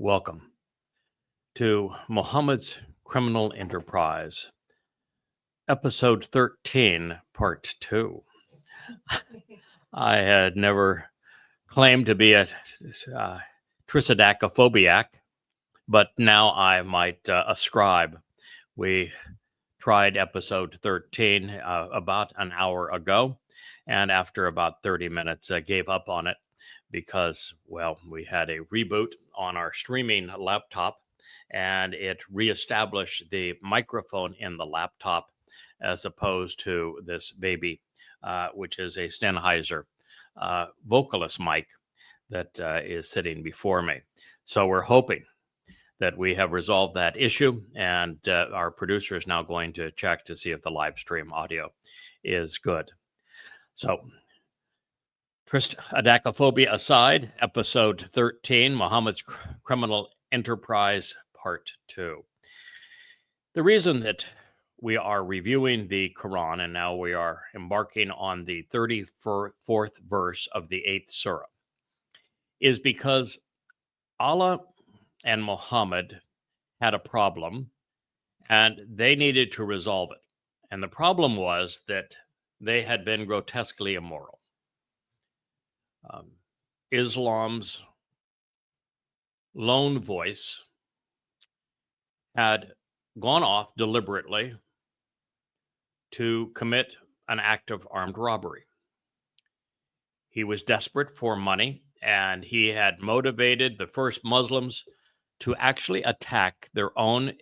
Welcome to Mohamad's Criminal Enterprise, Episode 13, Part 2. I had never claimed to be a tricidacophobiac, but now I might ascribe. We tried Episode 13 about an hour ago, and after about 30 minutes, gave up on it because, well, we had a reboot on our streaming laptop, and it reestablished the microphone in the laptop as opposed to this baby, which is a Sennheiser vocalist mic that is sitting before me. So we're hoping that we have resolved that issue, and our producer is now going to check to see if the live stream audio is good. So, tricidacophobic aside, Episode 13, Mohamad's Criminal Enterprise, Part 2. The reason that we are reviewing the Quran, and now we are embarking on the 34th verse of the 8th surah, is because Allah and Mohamad had a problem, and they needed to resolve it. And the problem was that they had been grotesquely immoral. Islam's lone voice had gone off deliberately to commit an act of armed robbery. He was desperate for money, and he had motivated the first Muslims to actually attack their own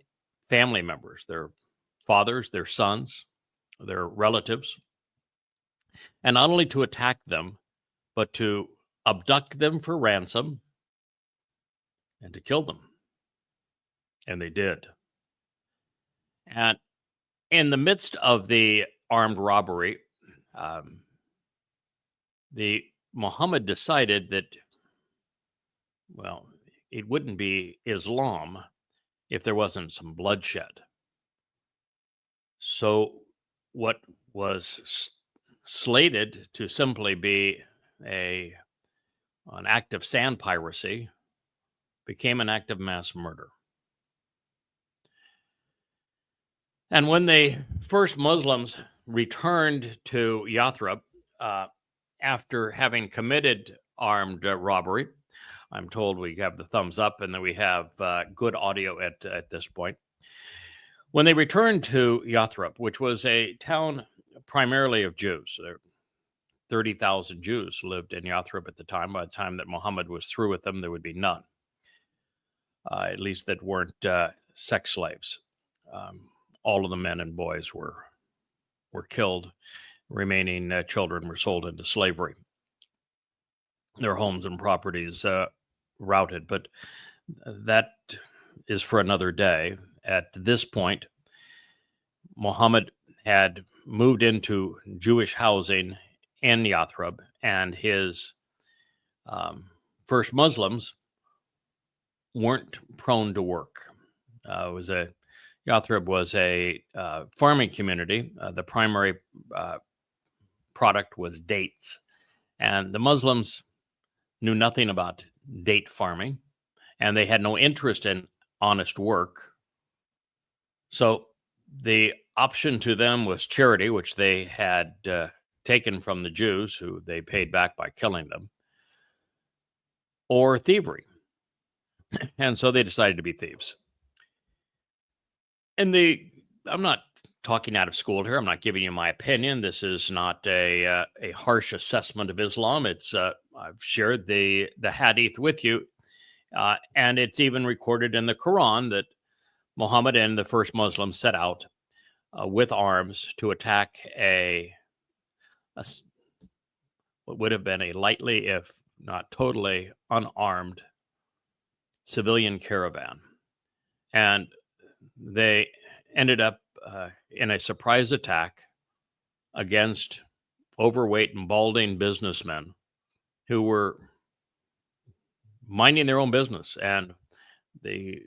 family members, their fathers, their sons, their relatives, and not only to attack them, but to abduct them for ransom and to kill them. And they did. And in the midst of the armed robbery, the Mohamad decided that, well, it wouldn't be Islam if there wasn't some bloodshed. So what was slated to simply be an act of sand piracy became an act of mass murder. And when the first Muslims returned to Yathrib after having committed armed robbery, I'm told we have the thumbs up and that we have good audio at this point. When they returned to Yathrib, which was a town primarily of Jews, 30,000 Jews lived in Yathrib at the time. By the time that Mohamad was through with them, there would be none, at least that weren't sex slaves. All of the men and boys were killed. Remaining children were sold into slavery. Their homes and properties routed. But that is for another day. At this point, Mohamad had moved into Jewish housing in Yathrib, and his first Muslims weren't prone to work. Yathrib was a farming community. The primary product was dates, and the Muslims knew nothing about date farming, and they had no interest in honest work. So the option to them was charity, which they had taken from the Jews, who they paid back by killing them, or thievery. And so they decided to be thieves. And I'm not talking out of school here. I'm not giving you my opinion. This is not a harsh assessment of Islam. It's I've shared the hadith with you, and it's even recorded in the Quran that Mohamad and the first Muslims set out with arms to attack what would have been a lightly, if not totally, unarmed civilian caravan. And they ended up in a surprise attack against overweight and balding businessmen who were minding their own business. And the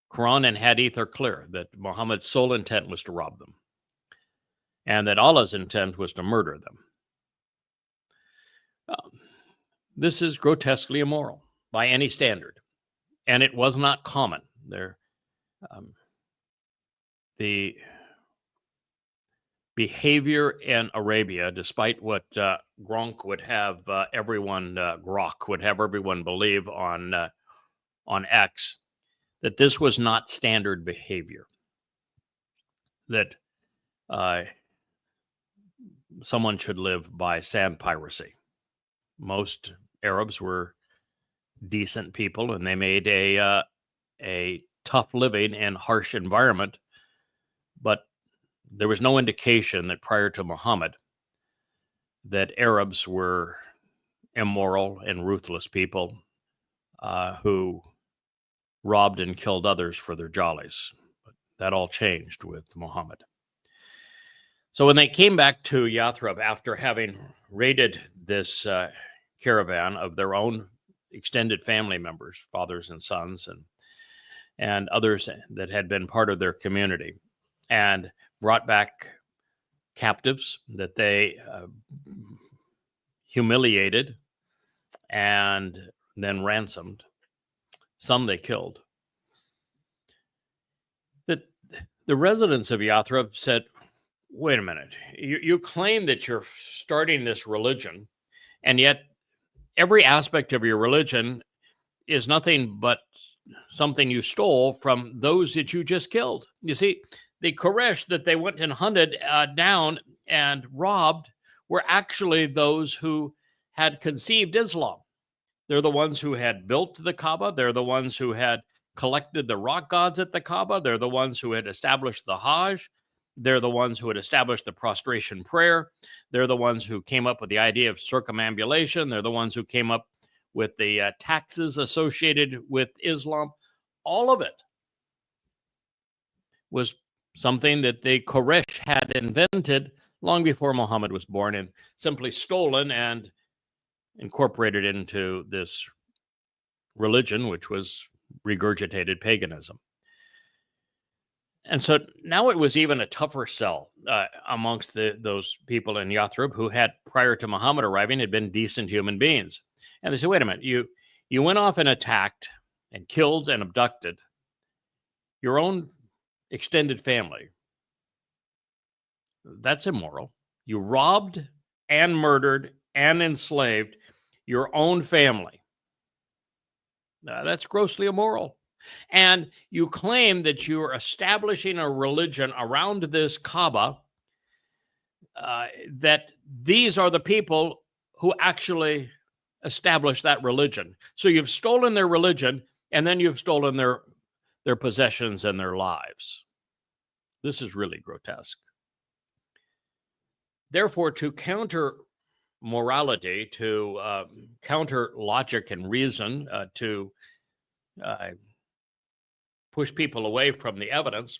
Quran and Hadith are clear that Muhammad's sole intent was to rob them, and that Allah's intent was to murder them. This is grotesquely immoral by any standard. and it was not common. The behavior in Arabia, despite what Grok would have everyone believe on X, that this was not standard behavior. That someone should live by sand piracy. Most Arabs were decent people, and they made a tough living in harsh environment. But there was no indication that prior to Muhammad that Arabs were immoral and ruthless people who robbed and killed others for their jollies. But that all changed with Muhammad. So when they came back to Yathrib after having raided this caravan of their own extended family members, fathers and sons, and others that had been part of their community, and brought back captives that they humiliated and then ransomed. Some they killed. The residents of Yathrib said, wait a minute, you claim that you're starting this religion, and yet every aspect of your religion is nothing but something you stole from those that you just killed. You see, the Quraysh that they went and hunted down and robbed were actually those who had conceived Islam. They're the ones who had built the Kaaba. They're the ones who had collected the rock gods at the Kaaba. They're the ones who had established the Hajj. They're the ones who had established the prostration prayer. They're the ones who came up with the idea of circumambulation. They're the ones who came up with the taxes associated with Islam. All of it was something that the Quraysh had invented long before Muhammad was born and simply stolen and incorporated into this religion, which was regurgitated paganism. And so now it was even a tougher sell amongst those people in Yathrib who had, prior to Muhammad arriving, had been decent human beings. And they said, wait a minute, you went off and attacked and killed and abducted your own extended family. That's immoral. You robbed and murdered and enslaved your own family. That's grossly immoral. And you claim that you are establishing a religion around this Kaaba, that these are the people who actually established that religion. So you've stolen their religion, and then you've stolen their possessions and their lives. This is really grotesque. Therefore, to counter morality, to counter logic and reason, to push people away from the evidence,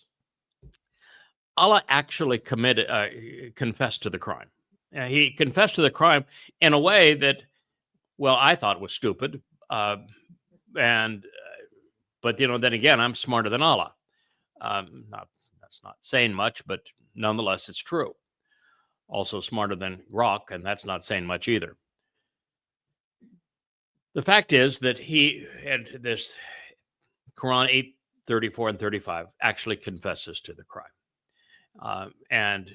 Allah actually confessed to the crime. He confessed to the crime in a way that, well, I thought was stupid. But then again, I'm smarter than Allah. That's not saying much, but nonetheless, it's true. Also smarter than Grok, and that's not saying much either. The fact is that he had this Quran 8:34 and 35 actually confesses to the crime, and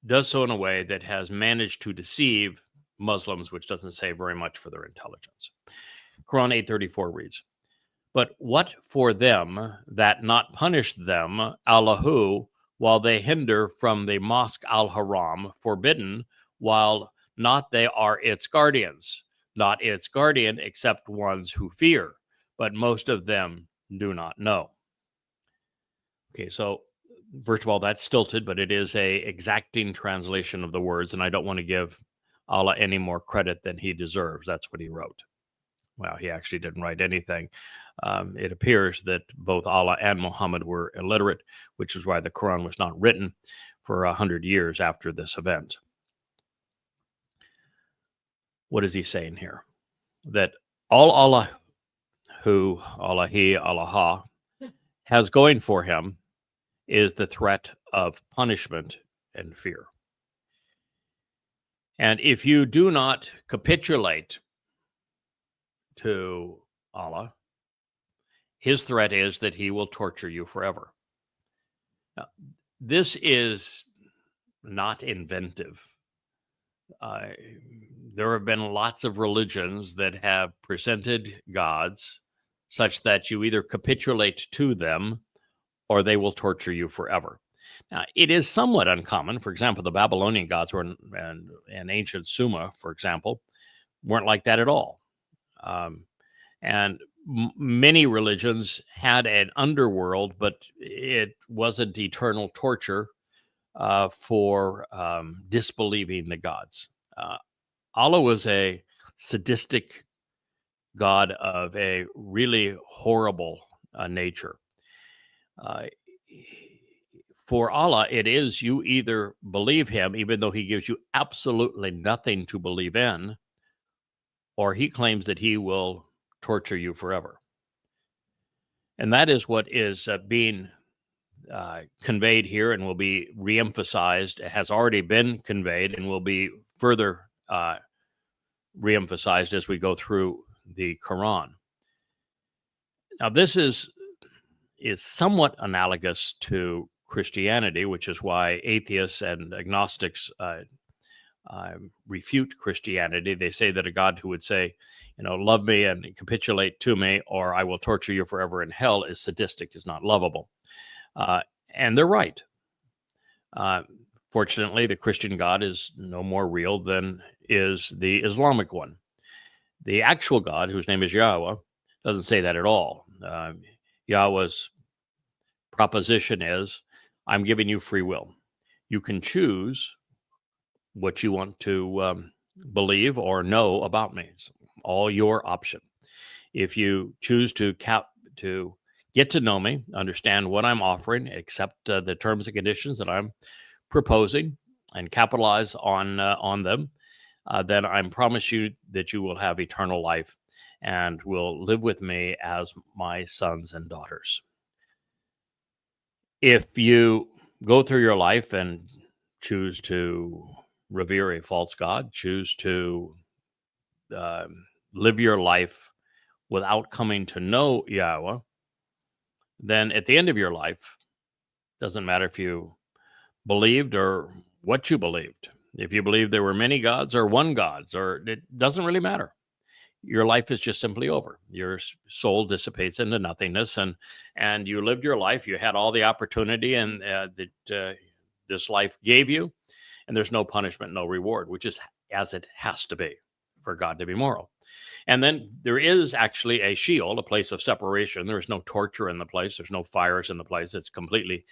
does so in a way that has managed to deceive Muslims, which doesn't say very much for their intelligence. Quran 8:34 reads, "But what for them that not punish them, Allahu, while they hinder from the mosque al-Haram, forbidden, while not they are its guardians, not its guardian except ones who fear, but most of them do not know." Okay, so first of all, that's stilted, but it is a exacting translation of the words, and I don't want to give Allah any more credit than he deserves. That's what he wrote. Well, he actually didn't write anything. It appears that both Allah and Muhammad were illiterate, which is why the Quran was not written for 100 years after this event. What is he saying here? That all Allah, who, Allahi, Allah, has going for him is the threat of punishment and fear. And if you do not capitulate to Allah His threat is that he will torture you forever. Now, this is not inventive. There have been lots of religions that have presented gods such that you either capitulate to them or they will torture you forever. Now, it is somewhat uncommon. For example, the Babylonian gods were, and ancient Sumer, for example, weren't like that at all. And many religions had an underworld, but it wasn't eternal torture for disbelieving the gods. Allah was a sadistic god of a really horrible nature. For Allah, it is you either believe him, even though he gives you absolutely nothing to believe in, or he claims that he will torture you forever. And that is what is being conveyed here and will be reemphasized. It has already been conveyed and will be further reemphasized as we go through the Quran. Now, this is somewhat analogous to Christianity, which is why atheists and agnostics refute Christianity. They say that a God who would say, love me and capitulate to me, or I will torture you forever in hell, is sadistic, is not lovable. And they're right. Fortunately, the Christian God is no more real than is the Islamic one. The actual God, whose name is Yahowah, doesn't say that at all. Yahweh's proposition is, I'm giving you free will. You can choose what you want to believe or know about me. It's all your option. If you choose to get to know me, understand what I'm offering, accept the terms and conditions that I'm proposing, and capitalize on them, then I promise you that you will have eternal life and will live with me as my sons and daughters. If you go through your life and choose to revere a false god, choose to live your life without coming to know Yahweh, then at the end of your life, doesn't matter if you believed or what you believed. If you believe there were many gods or one God, or it doesn't really matter. Your life is just simply over. Your soul dissipates into nothingness, and you lived your life. You had all the opportunity and that this life gave you, and there's no punishment, no reward, which is as it has to be for God to be moral. And then there is actually a Sheol, a place of separation. There is no torture in the place. There's no fires in the place. It's completely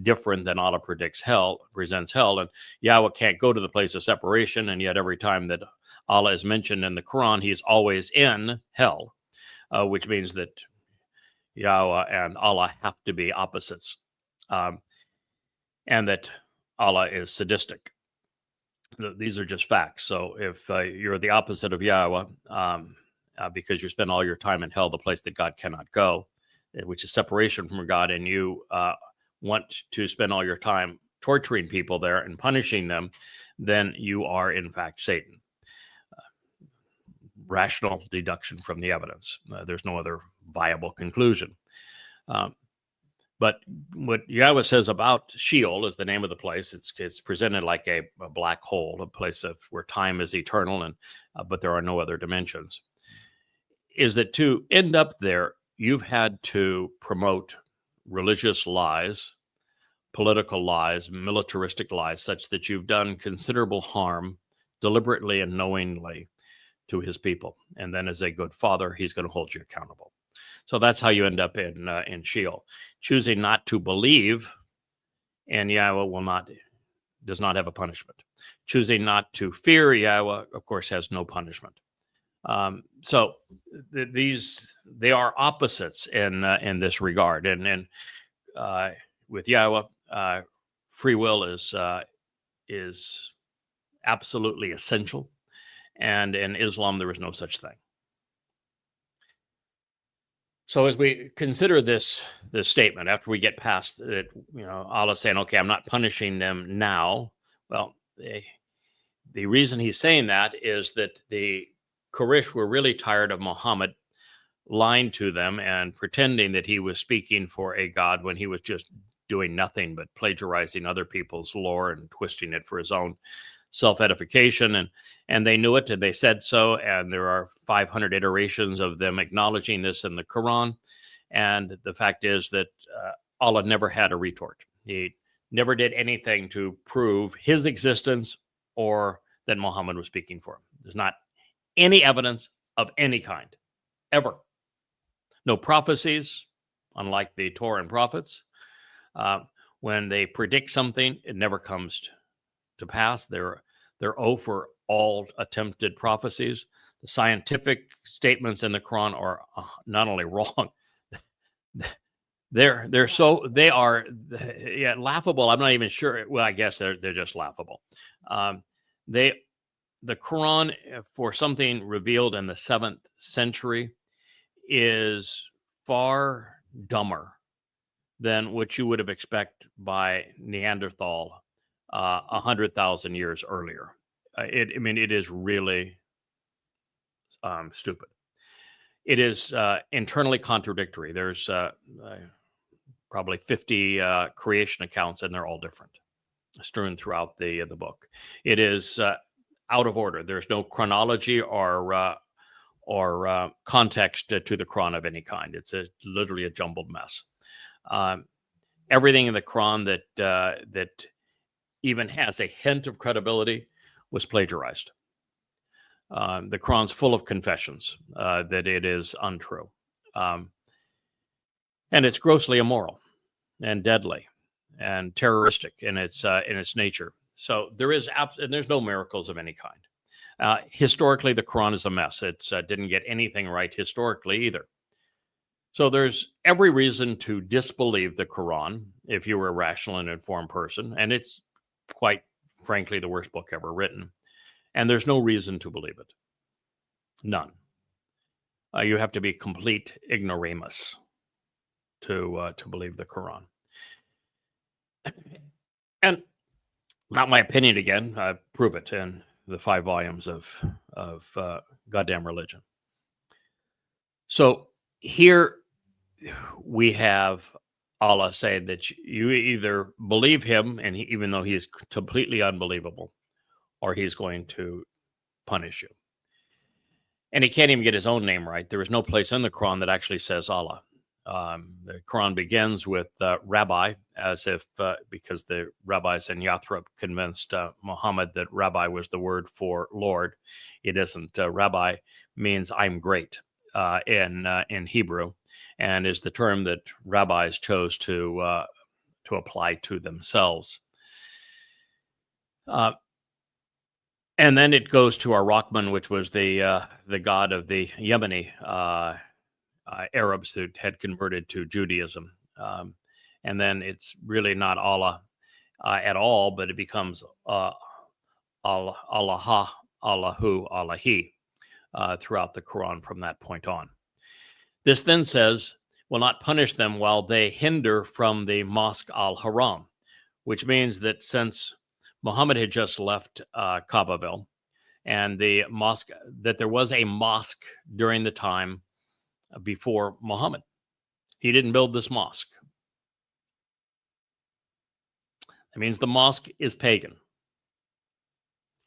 different than Allah presents hell. And Yahweh can't go to the place of separation. And yet every time that Allah is mentioned in the Quran, he's always in hell, which means that Yahweh and Allah have to be opposites, and that Allah is sadistic. These are just facts. So if you're the opposite of Yahweh, because you spend all your time in hell, the place that God cannot go, which is separation from God, and you want to spend all your time torturing people there and punishing them, then you are in fact Satan. Rational deduction from the evidence. There's no other viable conclusion. But what Yahweh says about Sheol is the name of the place. It's presented like a black hole, a place where time is eternal, and but there are no other dimensions. Is that to end up there, you've had to promote religious lies, political lies, militaristic lies, such that you've done considerable harm deliberately and knowingly to his people. And then as a good father, he's going to hold you accountable. So that's how you end up in Sheol. Choosing not to believe in Yahweh does not have a punishment. Choosing not to fear Yahweh, of course, has no punishment. So they are opposites in this regard. And with Yahweh, free will is absolutely essential. And in Islam, there is no such thing. So as we consider this statement, after we get past it, Allah saying, okay, I'm not punishing them now. Well, the reason he's saying that is that the Quraysh were really tired of Mohamad lying to them and pretending that he was speaking for a God when he was just doing nothing but plagiarizing other people's lore and twisting it for his own self-edification. And they knew it, and they said so. And there are 500 iterations of them acknowledging this in the Quran. And the fact is that Allah never had a retort. He never did anything to prove his existence or that Muhammad was speaking for him. There's not any evidence of any kind, ever. No prophecies, unlike the Torah and prophets. When they predict something, it never comes to pass. They're for all attempted prophecies. The scientific statements in the Quran are not only wrong, they are laughable. I'm not even sure. Well, I guess they're just laughable. The Quran, for something revealed in the 7th century, is far dumber than what you would have expected by Neanderthal 100,000 years earlier. It is really stupid. It is internally contradictory. There's probably 50 creation accounts, and they're all different, strewn throughout the book. It is out of order. There's no chronology or context to the Quran of any kind. It's literally a jumbled mess. Everything in the Quran that even has a hint of credibility was plagiarized. The Quran's full of confessions that it is untrue. And it's grossly immoral and deadly and terroristic in its nature. So there's no miracles of any kind. Historically, the Quran is a mess. It didn't get anything right historically either. So there's every reason to disbelieve the Quran if you were a rational and informed person. And it's quite frankly the worst book ever written. And there's no reason to believe it. None. You have to be complete ignoramus to believe the Quran. And not my opinion again. I prove it in the 5 volumes of goddamn religion. So here we have Allah saying that you either believe him, and even though he is completely unbelievable, or he's going to punish you. And he can't even get his own name right. There is no place in the Quran that actually says Allah. The Quran begins with Rabbi, as if because the rabbis in Yathrib convinced Muhammad that Rabbi was the word for Lord. It isn't. Rabbi means I'm great in Hebrew, and is the term that rabbis chose to apply to themselves. And then it goes to Ar-Rahman, which was the god of the Yemeni Arabs who had converted to Judaism. And then it's really not Allah at all, but it becomes Allah, Allahu, Allahi throughout the Quran from that point on. This then says, will not punish them while they hinder from the Mosque al-Haram, which means that since Muhammad had just left Kaabaville, and the mosque, that there was a mosque during the time before Muhammad. He didn't build this mosque. That means the mosque is pagan.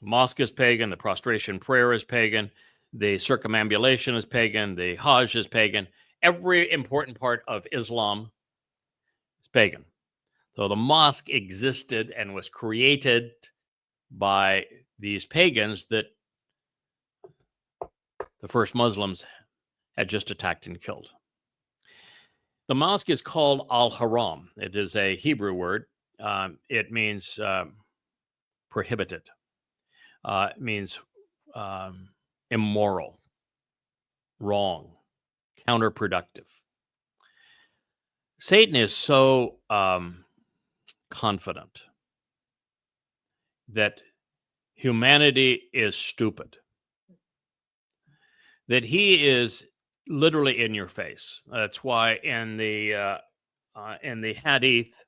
Mosque is pagan. The prostration prayer is pagan. The circumambulation is pagan. The Hajj is pagan. Every important part of Islam is pagan. So the mosque existed and was created by these pagans that the first Muslims had just attacked and killed. The mosque is called Al-Haram. It is a Hebrew word. It means prohibited. It means immoral, wrong, counterproductive. Satan is so confident that humanity is stupid, that he is literally in your face. That's why in the hadith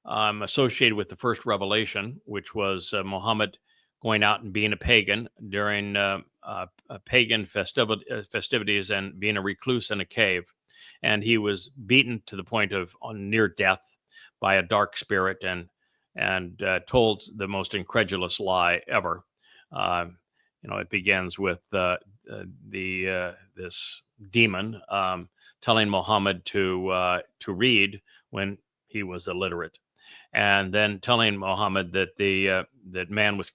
associated with the first revelation, which was Muhammad going out and being a pagan during pagan festivities and being a recluse in a cave. And he was beaten to the point of near death by a dark spirit and told the most incredulous lie ever. It begins with this demon telling Mohamad to read when he was illiterate, and then telling Mohamad that that man was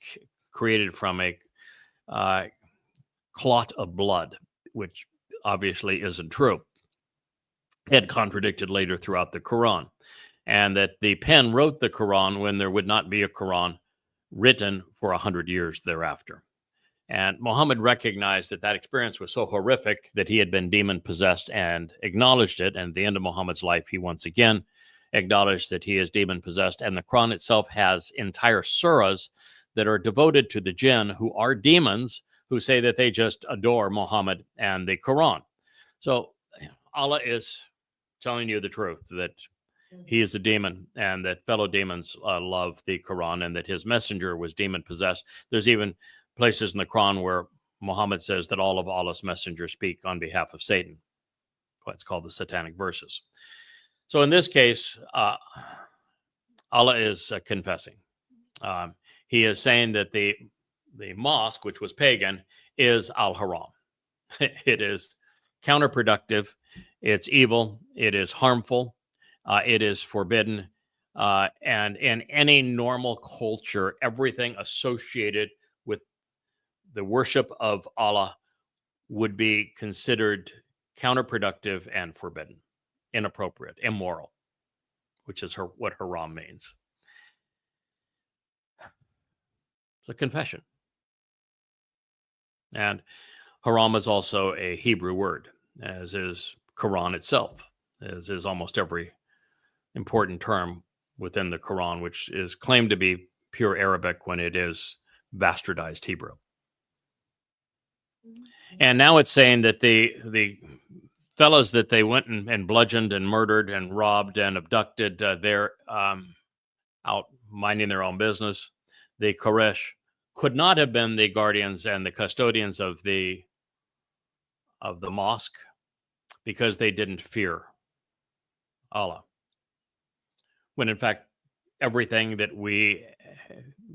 created from a clot of blood, which obviously isn't true. It contradicted later throughout the Quran, and that the pen wrote the Quran when there would not be a Quran written for 100 years thereafter. And Mohamad recognized that experience was so horrific that he had been demon-possessed and acknowledged it. And at the end of Muhammad's life, he once again acknowledged that he is demon-possessed. And the Quran itself has entire surahs that are devoted to the jinn, who are demons, who say that they just adore Muhammad and the Quran. So Allah is telling you the truth, that he is a demon and that fellow demons love the Quran, and that his messenger was demon-possessed. There's even places in the Quran where Muhammad says that all of Allah's messengers speak on behalf of Satan. What's called the satanic verses. So in this case, Allah is confessing. He is saying that the mosque, which was pagan, is al-haram. It is counterproductive. It's evil. It is harmful. It is forbidden. And in any normal culture, everything associated with the worship of Allah would be considered counterproductive and forbidden, inappropriate, immoral, which is what haram means. It's a confession. And haram is also a Hebrew word, as is Quran itself, as is almost every important term within the Quran, which is claimed to be pure Arabic when it is bastardized Hebrew. And now it's saying that the fellows that they went and bludgeoned and murdered and robbed and abducted, they're out minding their own business. The Quraysh could not have been the guardians and the custodians of the mosque, because they didn't fear Allah. When in fact, everything that we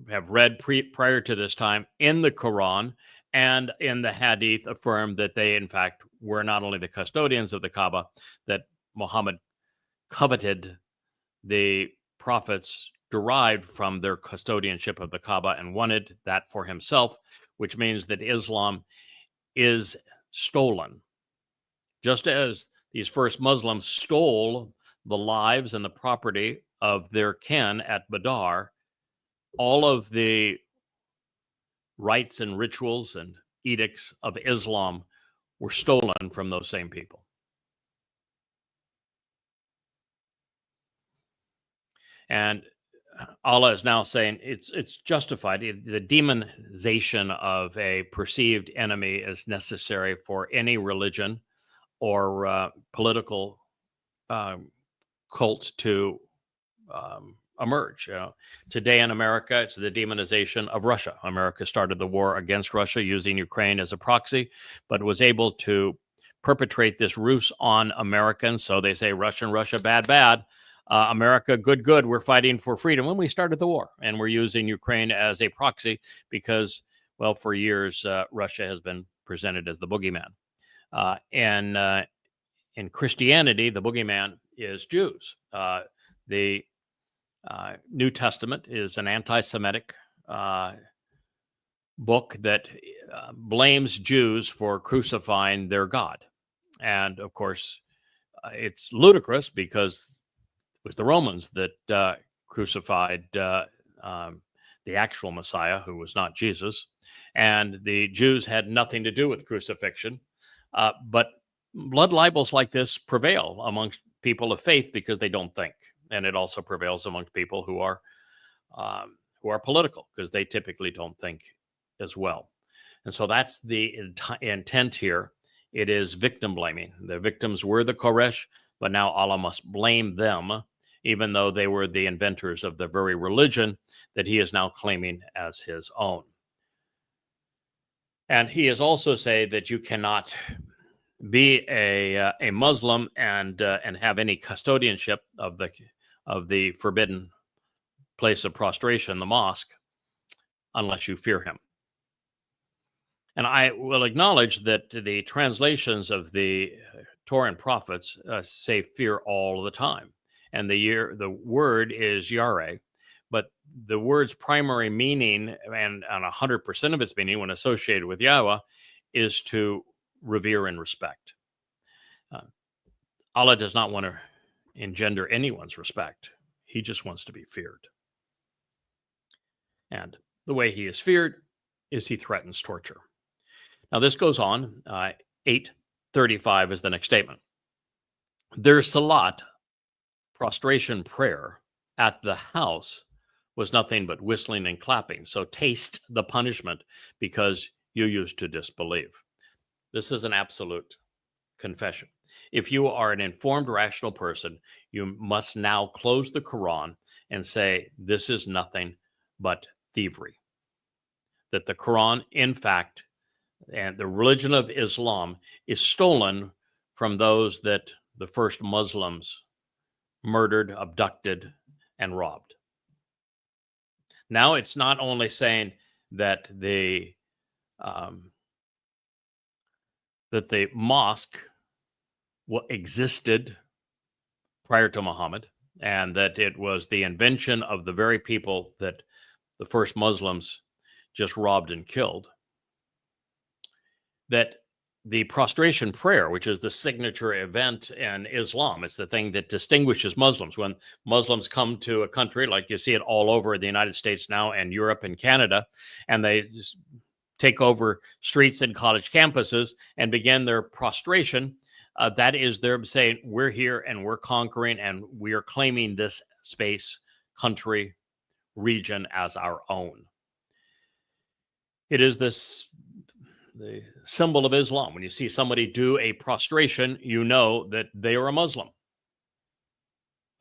have read prior to this time in the Quran and in the Hadith affirm that they, in fact, were not only the custodians of the Kaaba, that Muhammad coveted the prophets derived from their custodianship of the Kaaba and wanted that for himself, which means that Islam is stolen. Just as these first Muslims stole the lives and the property of their kin at Badr, all of the rites and rituals and edicts of Islam were stolen from those same people. And Allah is now saying it's justified. The demonization of a perceived enemy is necessary for any religion or political cult to emerge. Today in America, it's the demonization of Russia. America started the war against Russia using Ukraine as a proxy, but was able to perpetrate this ruse on Americans. So they say Russia, bad, bad. America, good. We're fighting for freedom when we started the war. And we're using Ukraine as a proxy because, well, for years, Russia has been presented as the boogeyman. And in Christianity, the boogeyman is Jews. The New Testament is an anti-Semitic book that blames Jews for crucifying their God. And of course, it's ludicrous because it was the Romans that crucified the actual Messiah, who was not Jesus. And the Jews had nothing to do with crucifixion. But blood libels like this prevail amongst people of faith because they don't think. And it also prevails amongst people who are political, because they typically don't think as well. And so that's the intent here. It is victim blaming. The victims were the Quraysh, but now Allah must blame them, even though they were the inventors of the very religion that he is now claiming as his own. And he is also say that you cannot be a Muslim and have any custodianship of the forbidden place of prostration, the mosque, unless you fear him. And I will acknowledge that the translations of the Torah and prophets say fear all the time. And the word is yare, but the word's primary meaning, and 100% of its meaning when associated with Yahweh, is to revere and respect. Allah does not want to engender anyone's respect. He just wants to be feared. And the way he is feared is he threatens torture. Now, this goes on. 8:35 is the next statement. Their salat, prostration prayer, at the house was nothing but whistling and clapping. So taste the punishment because you used to disbelieve. This is an absolute confession. If you are an informed, rational person, you must now close the Quran and say, this is nothing but thievery. That the Quran, in fact, and the religion of Islam is stolen from those that the first Muslims murdered, abducted, and robbed. Now it's not only saying that the mosque existed prior to Muhammad, and that it was the invention of the very people that the first Muslims just robbed and killed. That the prostration prayer, which is the signature event in Islam, it's the thing that distinguishes Muslims. When Muslims come to a country, like you see it all over the United States now and Europe and Canada, and they just take over streets and college campuses and begin their prostration, that is their saying, we're here and we're conquering and we are claiming this space, country, region as our own. It is the symbol of Islam. When you see somebody do a prostration, you know that they are a Muslim.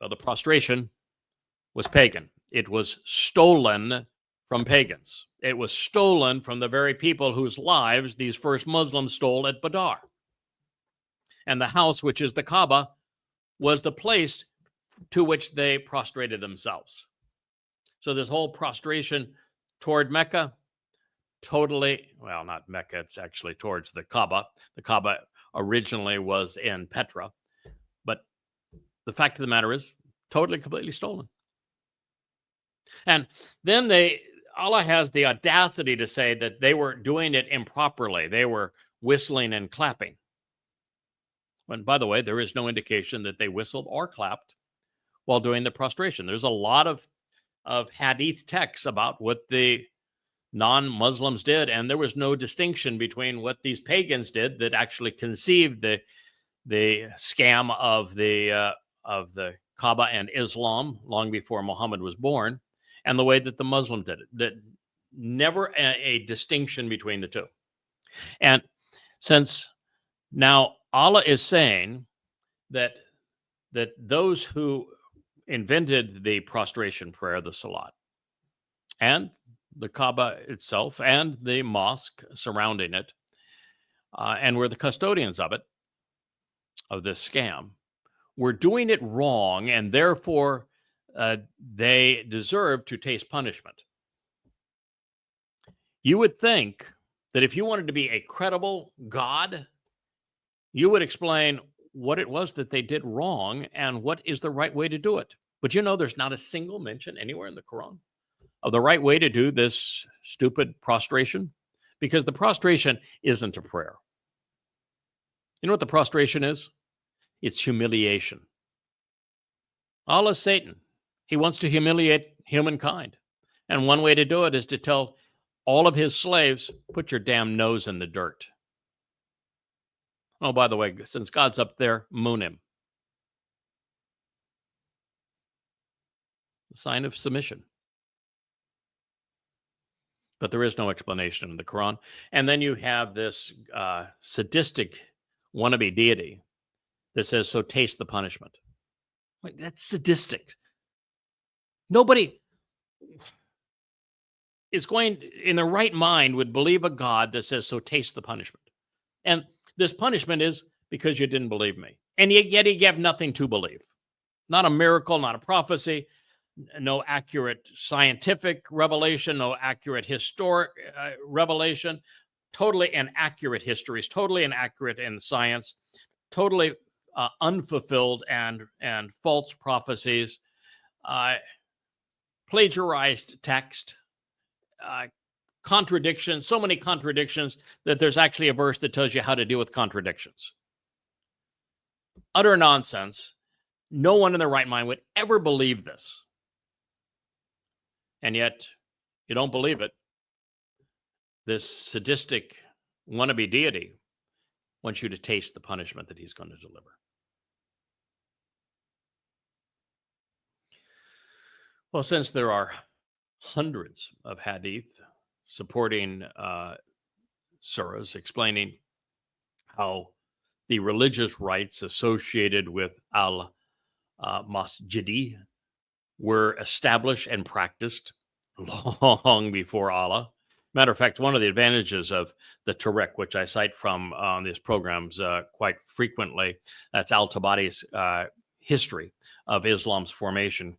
Well, the prostration was pagan. It was stolen from pagans. It was stolen from the very people whose lives these first Muslims stole at Badr. And the house, which is the Kaaba, was the place to which they prostrated themselves. So this whole prostration toward Mecca, totally, well, not Mecca, it's actually towards the Kaaba. The Kaaba originally was in Petra. But the fact of the matter is, totally, completely stolen. And then Allah has the audacity to say that they were doing it improperly. They were whistling and clapping. And by the way, there is no indication that they whistled or clapped while doing the prostration. There's a lot of hadith texts about what the non-Muslims did, and there was no distinction between what these pagans did that actually conceived the scam of the Kaaba and Islam long before Muhammad was born, and the way that the Muslim did it. That never a distinction between the two. And since now Allah is saying that those who invented the prostration prayer, the salat, and the Kaaba itself, and the mosque surrounding it, and were the custodians of it, of this scam, were doing it wrong, and therefore they deserve to taste punishment. You would think that if you wanted to be a credible God, you would explain what it was that they did wrong and what is the right way to do it. But you know, there's not a single mention anywhere in the Quran of the right way to do this stupid prostration, because the prostration isn't a prayer. You know what the prostration is? It's humiliation. Allah is Satan. He wants to humiliate humankind. And one way to do it is to tell all of his slaves, put your damn nose in the dirt. Oh, by the way, since God's up there, moon him. The sign of submission. But there is no explanation in the Quran. And then you have this sadistic wannabe deity that says, so taste the punishment. Like, that's sadistic. Nobody, is going in the right mind would believe a God that says, so taste the punishment. And this punishment is because you didn't believe me. And yet you have nothing to believe. Not a miracle, not a prophecy, no accurate scientific revelation, no accurate historic revelation, totally inaccurate histories, totally inaccurate in science, totally unfulfilled and false prophecies, plagiarized text, contradictions, so many contradictions that there's actually a verse that tells you how to deal with contradictions. Utter nonsense. No one in their right mind would ever believe this. And yet, you don't believe it. This sadistic wannabe deity wants you to taste the punishment that he's going to deliver. Well, since there are hundreds of hadith supporting surahs explaining how the religious rites associated with al-Masjidi were established and practiced long before Allah. Matter of fact, one of the advantages of the Tariq, which I cite from on these programs quite frequently, that's Al-Tabari's history of Islam's formation.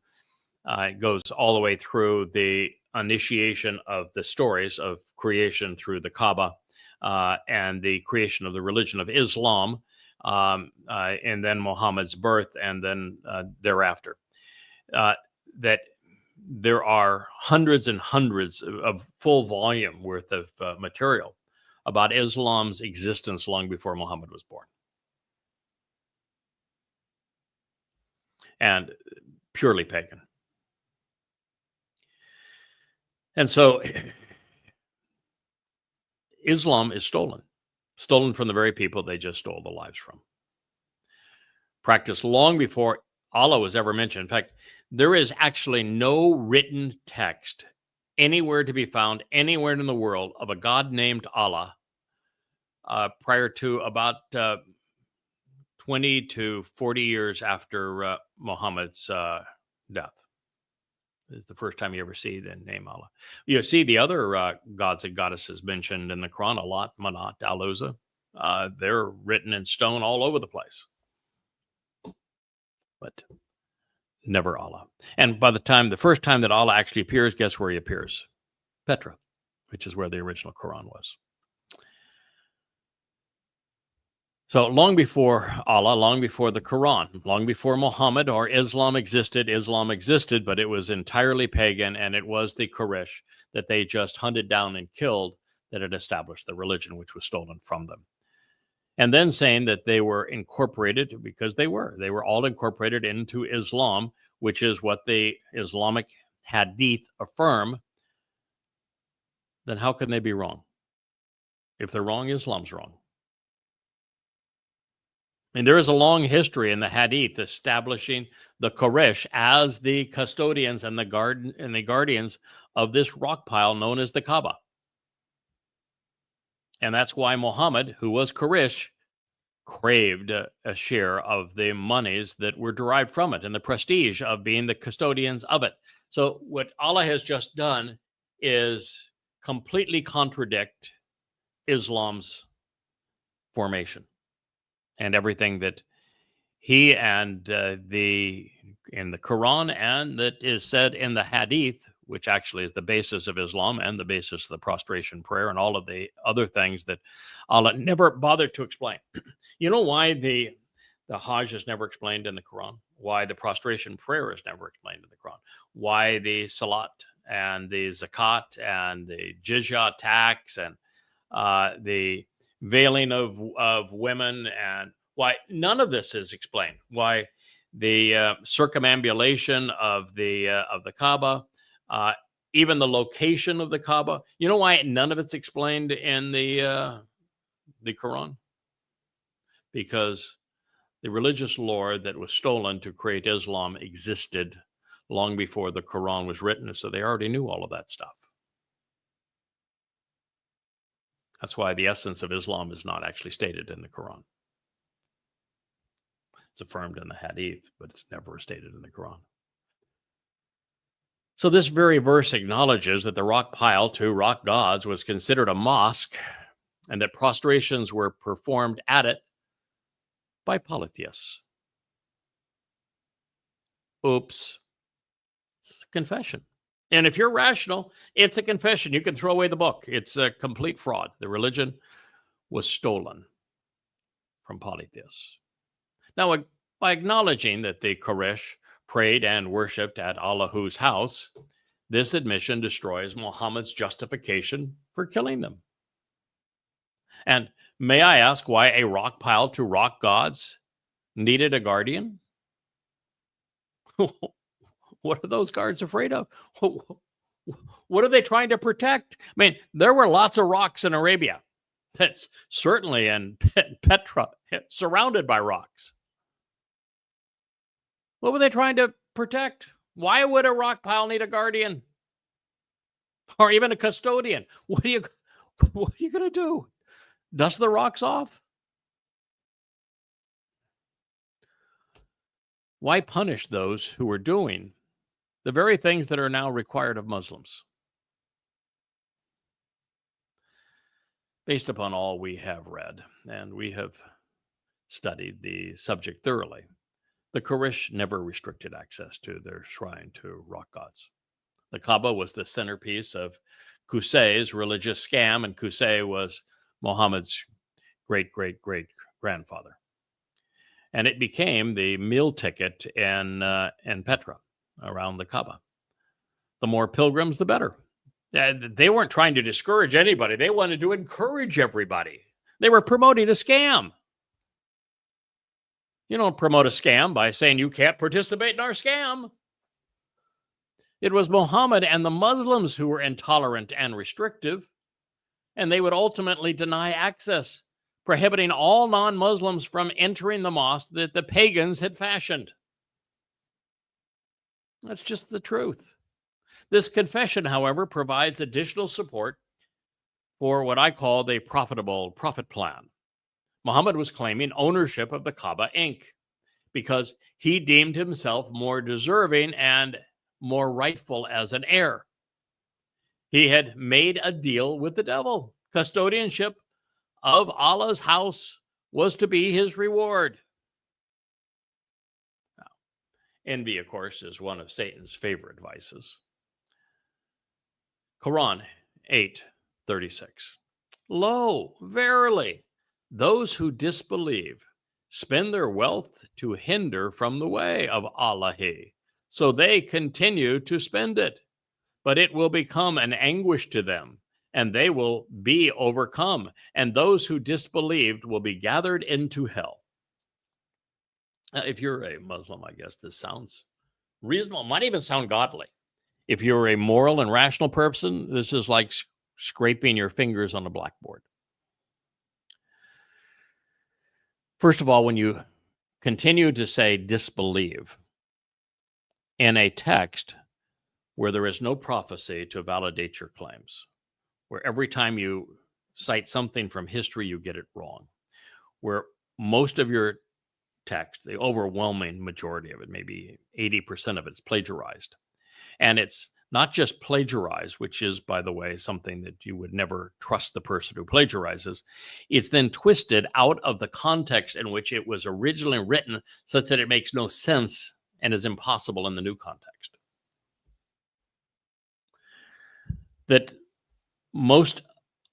It goes all the way through the initiation of the stories of creation through the Kaaba and the creation of the religion of Islam, and then Muhammad's birth, and then thereafter. That there are hundreds and hundreds of full volume worth of material about Islam's existence long before Muhammad was born. And purely pagan. And so Islam is stolen from the very people they just stole the lives from. Practiced long before Allah was ever mentioned. In fact, there is actually no written text anywhere to be found anywhere in the world of a God named Allah prior to about 20 to 40 years after Muhammad's death. This is the first time you ever see the name Allah. You see the other gods and goddesses mentioned in the Quran a lot, Manat, Al-Uzza. They're written in stone all over the place. But never Allah. And by the first time that Allah actually appears, guess where he appears? Petra, which is where the original Quran was. So long before Allah, long before the Quran, long before Muhammad or Islam existed, but it was entirely pagan, and it was the Quraysh that they just hunted down and killed that had established the religion which was stolen from them. And then saying that they were incorporated, because they were all incorporated into Islam, which is what the Islamic hadith affirm. Then how can they be wrong? If they're wrong, Islam's wrong. And there is a long history in the hadith establishing the Quraysh as the custodians and the guardians of this rock pile known as the Kaaba. And that's why Muhammad, who was Quraysh, craved a share of the monies that were derived from it and the prestige of being the custodians of it. So what Allah has just done is completely contradict Islam's formation and everything that he and in the Quran and that is said in the Hadith, which actually is the basis of Islam and the basis of the prostration prayer and all of the other things that Allah never bothered to explain. You know why the Hajj is never explained in the Quran? Why the prostration prayer is never explained in the Quran? Why the Salat and the Zakat and the Jizya tax and the veiling of women, and why none of this is explained? Why the circumambulation of the Kaaba, even the location of the Kaaba. You know why none of it's explained in the Quran? Because the religious lore that was stolen to create Islam existed long before the Quran was written, so they already knew all of that stuff. That's why the essence of Islam is not actually stated in the Quran. It's affirmed in the Hadith, but it's never stated in the Quran. So this very verse acknowledges that the rock pile to rock gods was considered a mosque and that prostrations were performed at it by polytheists. Oops. It's a confession. And if you're rational, it's a confession. You can throw away the book. It's a complete fraud. The religion was stolen from polytheists. Now, by acknowledging that the Quraysh prayed and worshipped at Allah's house, this admission destroys Muhammad's justification for killing them. And may I ask why a rock pile to rock gods needed a guardian? What are those guards afraid of? What are they trying to protect? I mean, there were lots of rocks in Arabia. That's certainly in Petra, surrounded by rocks. What were they trying to protect? Why would a rock pile need a guardian? Or even a custodian? What are you going to do? Dust the rocks off? Why punish those who are doing the very things that are now required of Muslims? Based upon all we have read, and we have studied the subject thoroughly, the Quraysh never restricted access to their shrine to rock gods. The Kaaba was the centerpiece of Qusay's religious scam, and Qusay was Muhammad's great-great-great-grandfather. And it became the meal ticket in Petra, around the Kaaba. The more pilgrims, the better. They weren't trying to discourage anybody. They wanted to encourage everybody. They were promoting a scam. You don't promote a scam by saying you can't participate in our scam. It was Muhammad and the Muslims who were intolerant and restrictive, and they would ultimately deny access, prohibiting all non-Muslims from entering the mosque that the pagans had fashioned. That's just the truth. This confession, however, provides additional support for what I call the profitable profit plan. Muhammad was claiming ownership of the Kaaba Inc. because he deemed himself more deserving and more rightful as an heir. He had made a deal with the devil. Custodianship of Allah's house was to be his reward. Now, envy, of course, is one of Satan's favorite vices. Quran 8:36. Lo, verily, those who disbelieve spend their wealth to hinder from the way of Allah, so they continue to spend it, but it will become an anguish to them, and they will be overcome, and those who disbelieved will be gathered into hell. Now, if you're a Muslim, I guess this sounds reasonable. It might even sound godly. If you're a moral and rational person, this is like scraping your fingers on a blackboard. First of all, when you continue to say disbelieve in a text where there is no prophecy to validate your claims, where every time you cite something from history, you get it wrong, where most of your text, the overwhelming majority of it, maybe 80% of it's plagiarized. And it's not just plagiarized, which is, by the way, something that you would never trust the person who plagiarizes. It's then twisted out of the context in which it was originally written, such that it makes no sense and is impossible in the new context. That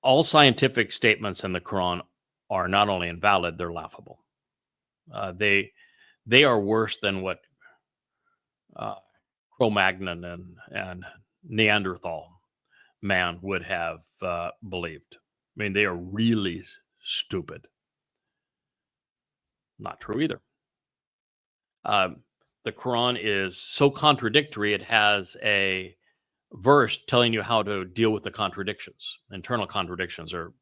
all scientific statements in the Quran are not only invalid, they're laughable. They are worse than what Cro-Magnon and Neanderthal man would have believed. I mean, they are really stupid. Not true either. The Quran is so contradictory, it has a verse telling you how to deal with the contradictions. Internal contradictions are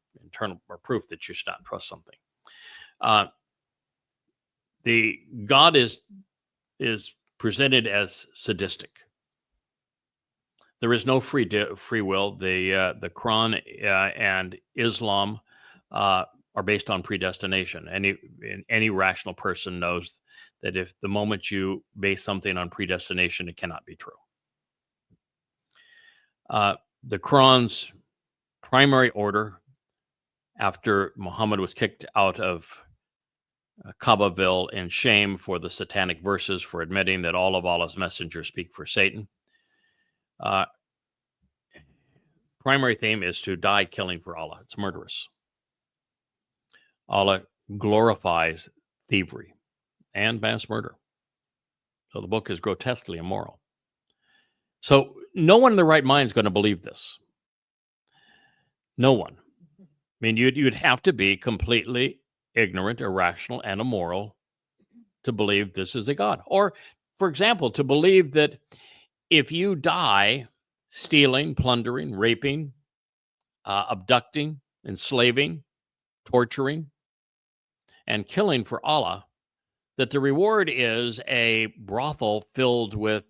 proof that you should not trust something. The God is presented as sadistic. There is no free will. The Quran and Islam are based on predestination. Any rational person knows that if the moment you base something on predestination, it cannot be true. The Quran's primary order after Muhammad was kicked out of Kaabaville in shame for the satanic verses, for admitting that all of Allah's messengers speak for Satan. Primary theme is to die killing for Allah. It's murderous. Allah glorifies thievery and mass murder. So the book is grotesquely immoral. So no one in their right mind is going to believe this. No one. I mean, you'd have to be completely ignorant, irrational, and immoral to believe this is a God. Or, for example, to believe that if you die stealing, plundering, raping, abducting, enslaving, torturing, and killing for Allah, that the reward is a brothel filled with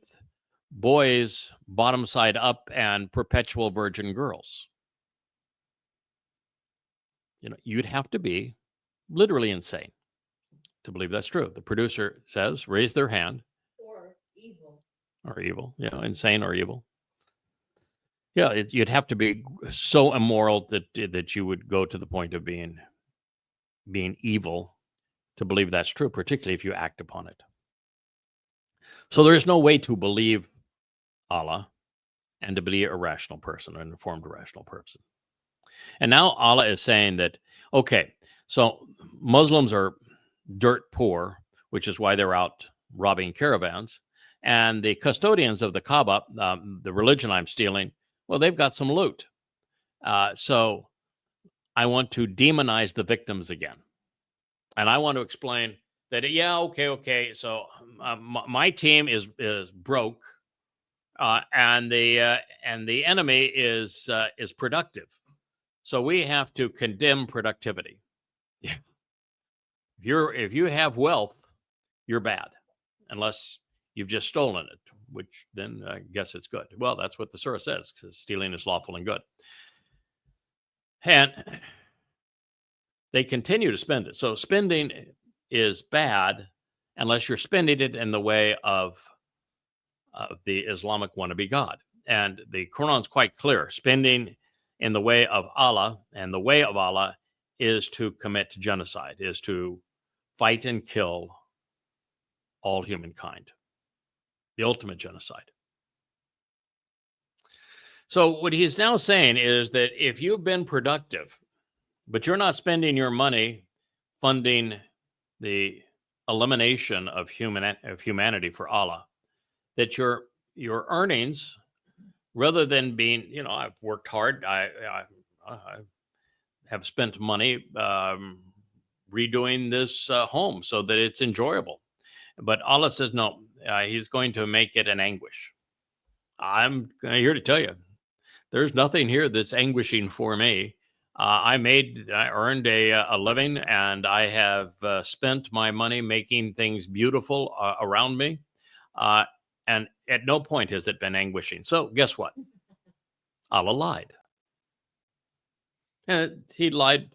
boys bottom side up and perpetual virgin girls. You know, you'd have to be literally insane to believe that's true. The producer says, raise their hand. Or evil. Or evil, insane or evil. Yeah, you'd have to be so immoral that you would go to the point of being evil to believe that's true, particularly if you act upon it. So there is no way to believe Allah and to be a rational person, an informed, rational person. And now Allah is saying that, okay, so Muslims are dirt poor, which is why they're out robbing caravans. And the custodians of the Kaaba, the religion I'm stealing, well, they've got some loot. So I want to demonize the victims again. And I want to explain that, okay. So my team is broke, and the enemy is productive. So we have to condemn productivity. If you have wealth, you're bad, unless you've just stolen it, which then I guess it's good. Well, that's what the surah says, because stealing is lawful and good. And they continue to spend it. So spending is bad unless you're spending it in the way of the Islamic wannabe God. And the Quran's quite clear. Spending in the way of Allah, and the way of Allah is to commit genocide, is to fight and kill all humankind. The ultimate genocide. So what he's now saying is that if you've been productive, but you're not spending your money funding the elimination of humanity for Allah, that your earnings, rather than being, I've worked hard, I have spent money redoing this home so that it's enjoyable. But Allah says, no, he's going to make it an anguish. I'm here to tell you, there's nothing here that's anguishing for me. I earned a living, and I have spent my money making things beautiful around me. And at no point has it been anguishing. So guess what? Allah lied. And he lied.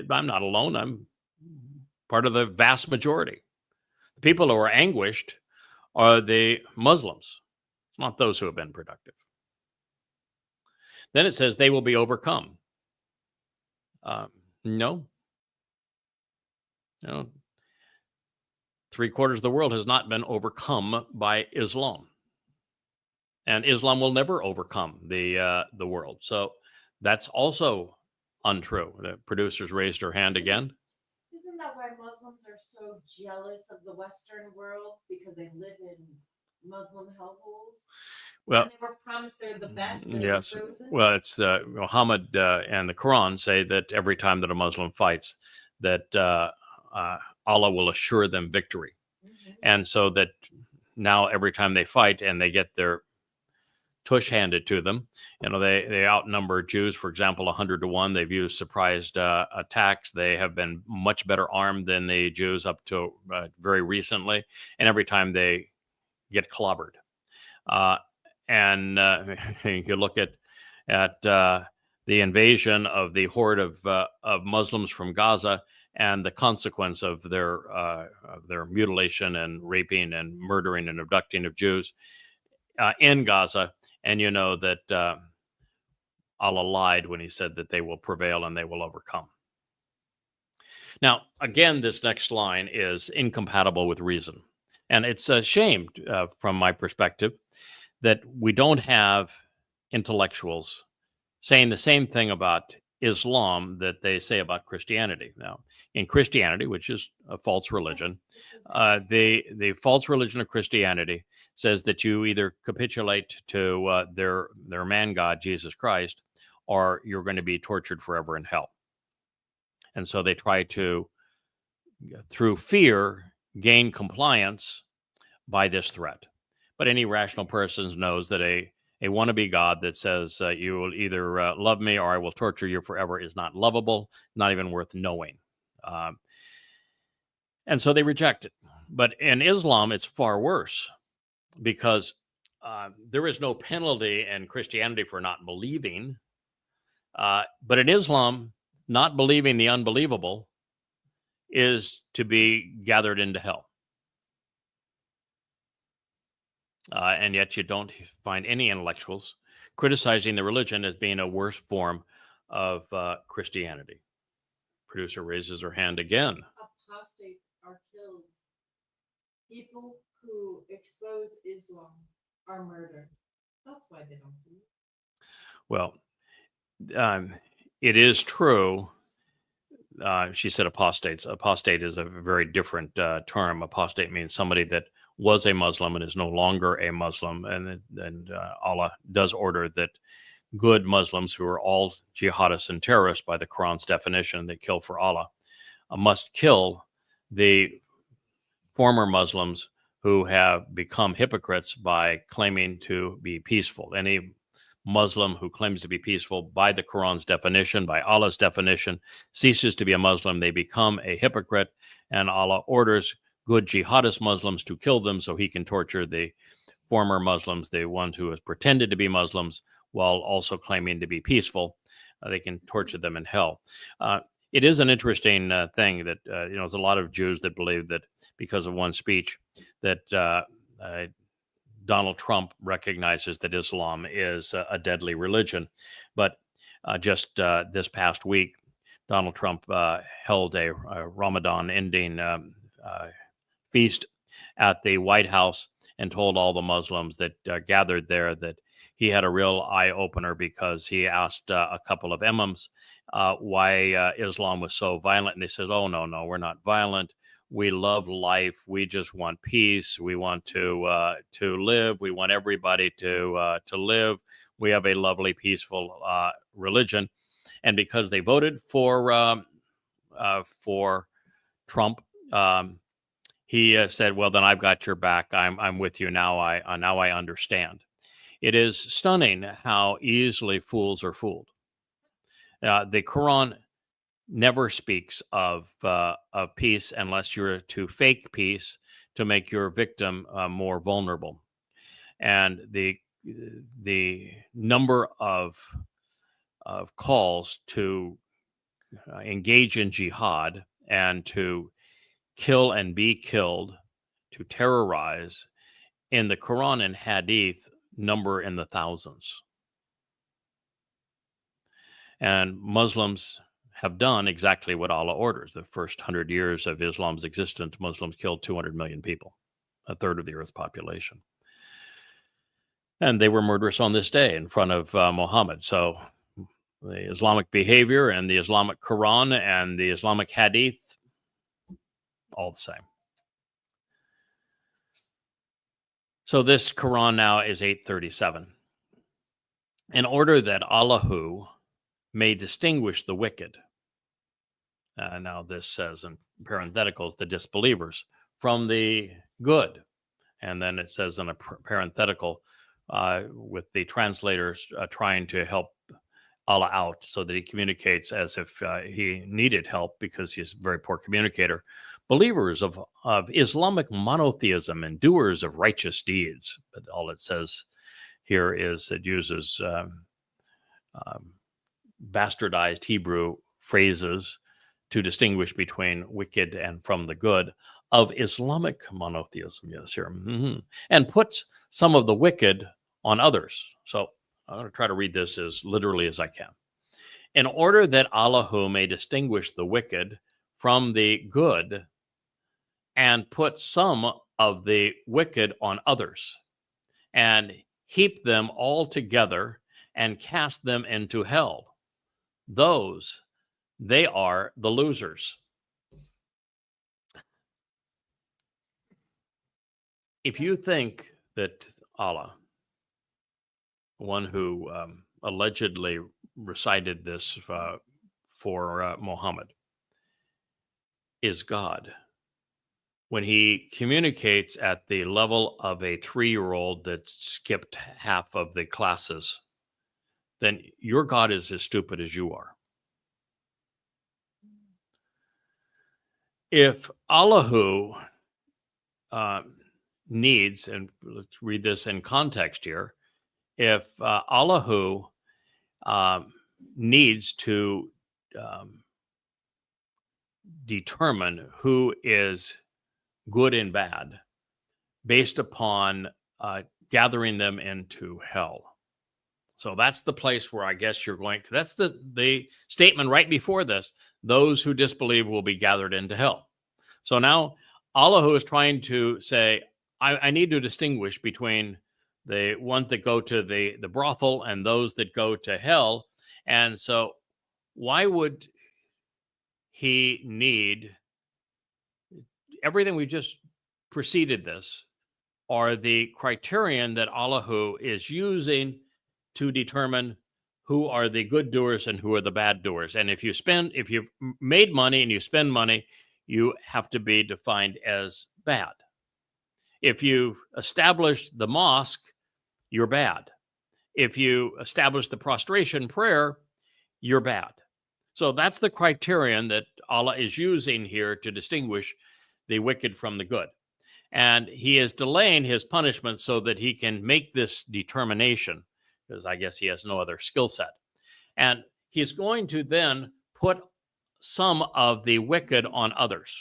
I'm not alone. I'm part of the vast majority. The people who are anguished are the Muslims. It's not those who have been productive. Then it says they will be overcome. No. 3/4 of the world has not been overcome by Islam. And Islam will never overcome the world. So that's also untrue. The producers raised her hand again. Isn't that why Muslims are so jealous of the Western world? Because they live in Muslim hellholes? Well, and they were promised they're the best. Yes. Well, it's Muhammad and the Quran say that every time that a Muslim fights, that Allah will assure them victory. Mm-hmm. And so that now every time they fight and they get their tush handed to them, they outnumber Jews, for example, 100 to 1. They've used surprised attacks. They have been much better armed than the Jews up to very recently. And every time they get clobbered. And you look at the invasion of the horde of Muslims from Gaza and the consequence of their mutilation and raping and murdering and abducting of Jews in Gaza. And you know that Allah lied when he said that they will prevail and they will overcome. Now, again, this next line is incompatible with reason. And it's a shame from my perspective that we don't have intellectuals saying the same thing about Islam that they say about Christianity. Now, in Christianity, which is a false religion, the false religion of Christianity says that you either capitulate to their man God, Jesus Christ, or you're going to be tortured forever in hell. And so they try to, through fear, gain compliance by this threat. But any rational person knows that a wannabe God that says you will either love me or I will torture you forever is not lovable, not even worth knowing. And so they reject it. But in Islam, it's far worse because there is no penalty in Christianity for not believing. But in Islam, not believing the unbelievable is to be gathered into hell. And yet you don't find any intellectuals criticizing the religion as being a worse form of Christianity. Producer raises her hand again. Apostates are killed. People who expose Islam are murdered. That's why they don't do it. Well, it is true. She said apostates. Apostate is a very different term. Apostate means somebody that was a Muslim and is no longer a Muslim. And Allah does order that good Muslims, who are all jihadists and terrorists by the Quran's definition, they kill for Allah, must kill the former Muslims who have become hypocrites by claiming to be peaceful. Any Muslim who claims to be peaceful by the Quran's definition, by Allah's definition, ceases to be a Muslim. They become a hypocrite, and Allah orders good jihadist Muslims to kill them so he can torture the former Muslims, the ones who have pretended to be Muslims while also claiming to be peaceful. They can torture them in hell. It is an interesting thing that, there's a lot of Jews that believe that because of one speech that Donald Trump recognizes that Islam is a deadly religion. But just this past week, Donald Trump held a Ramadan ending feast at the White House and told all the Muslims that gathered there that he had a real eye-opener because he asked a couple of imams why Islam was so violent. And they said, oh, no, we're not violent. We love life. We just want peace. We want to live. We want everybody to live. We have a lovely, peaceful religion. And because they voted for Trump, he said, "Well, then I've got your back. I'm with you now. I understand." It is stunning how easily fools are fooled. The Quran never speaks of peace unless you're to fake peace to make your victim more vulnerable. And the number of calls to engage in jihad and to kill and be killed, to terrorize, in the Quran and Hadith number in the thousands. And Muslims have done exactly what Allah orders. The first 100 years of Islam's existence, Muslims killed 200 million people, a third of the Earth's population. And they were murderous on this day in front of Mohamad. So the Islamic behavior and the Islamic Quran and the Islamic Hadith, all the same. So this Quran now is 837. In order that Allahu may distinguish the wicked. Now this says in parentheticals, the disbelievers from the good. And then it says in a parenthetical with the translators trying to help Allah out so that he communicates as if he needed help because he's a very poor communicator. Believers of Islamic monotheism and doers of righteous deeds. But all it says here is it uses bastardized Hebrew phrases to distinguish between wicked and from the good of Islamic monotheism. Yes, here. And puts some of the wicked on others. So I'm going to try to read this as literally as I can. In order that Allahu may distinguish the wicked from the good and put some of the wicked on others and heap them all together and cast them into hell. They are the losers. If you think that Allah, one who allegedly recited this for Mohamad, is God, when he communicates at the level of a 3-year-old that skipped half of the classes, then your God is as stupid as you are. If Allahu needs, and let's read this in context here, if Allahu needs to determine who is good and bad based upon gathering them into hell. So that's the place where I guess you're going. That's the statement right before this. Those who disbelieve will be gathered into hell. So now Allahu is trying to say, I need to distinguish between the ones that go to the brothel and those that go to hell. And so why would he need everything we just preceded this are the criterion that Allahu is using to determine who are the good doers and who are the bad doers. And if you've made money and you spend money, you have to be defined as bad. If you establish the mosque, you're bad. If you establish the prostration prayer, you're bad. So that's the criterion that Allah is using here to distinguish the wicked from the good. And he is delaying his punishment so that he can make this determination, because I guess he has no other skill set. And he's going to then put some of the wicked on others.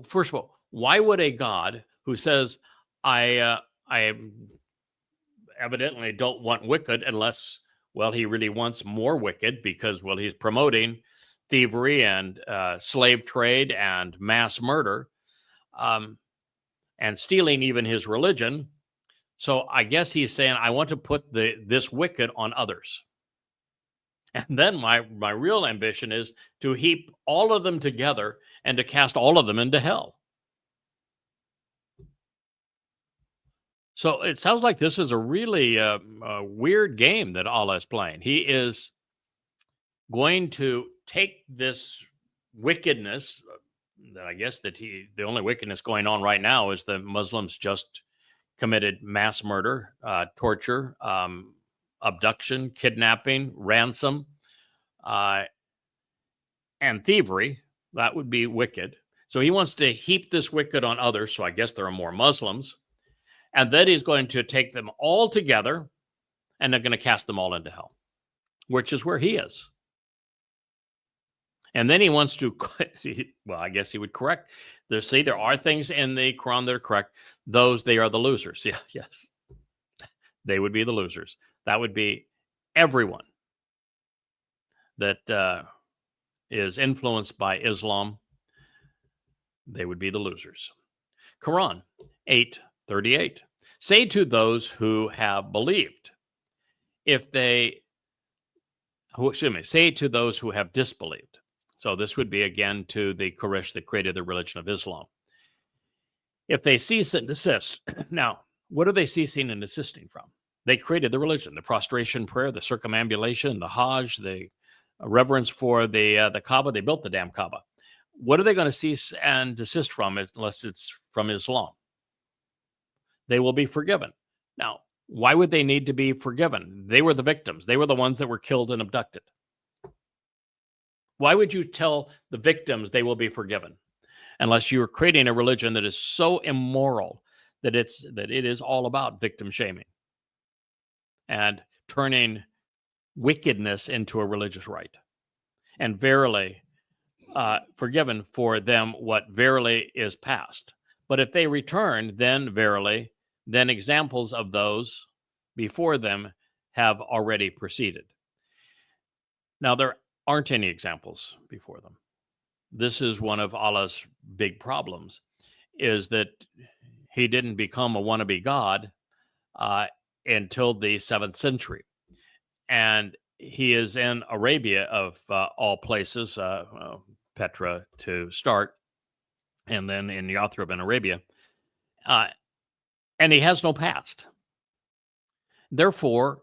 First of all, why would a God who says, I evidently don't want wicked unless, well, he really wants more wicked because, well, he's promoting thievery and slave trade and mass murder and stealing even his religion. So I guess he's saying, I want to put this wicked on others. And then my real ambition is to heap all of them together and to cast all of them into hell. So it sounds like this is a really weird game that Allah is playing. He is going to take this wickedness that I guess the only wickedness going on right now is the Muslims just committed mass murder, torture, abduction, kidnapping, ransom, and thievery. That would be wicked. So he wants to heap this wicked on others. So I guess there are more Muslims. And then he's going to take them all together and they're going to cast them all into hell, which is where he is. And then he wants to, well, I guess he would correct. There are things in the Quran that are correct. They are the losers. Yeah, yes. They would be the losers. That would be everyone that is influenced by Islam. They would be the losers. Quran 8:38. Say to those who have believed, say to those who have disbelieved. So this would be again to the Quraysh that created the religion of Islam. If they cease and desist, now, what are they ceasing and desisting from? They created the religion, the prostration prayer, the circumambulation, the Hajj, the reverence for the Kaaba. They built the damn Kaaba. What are they going to cease and desist from unless it's from Islam? They will be forgiven. Now, why would they need to be forgiven? They were the victims. They were the ones that were killed and abducted. Why would you tell the victims they will be forgiven unless you're creating a religion that is so immoral that it is all about victim shaming and turning wickedness into a religious rite, and verily forgiven for them what verily is past. But if they return, then verily, then examples of those before them have already proceeded. Now, there aren't any examples before them. This is one of Allah's big problems, is that he didn't become a wannabe God until the 7th century. And he is in Arabia, of all places, Petra to start, and then in Yathrib in Arabia. And he has no past. Therefore,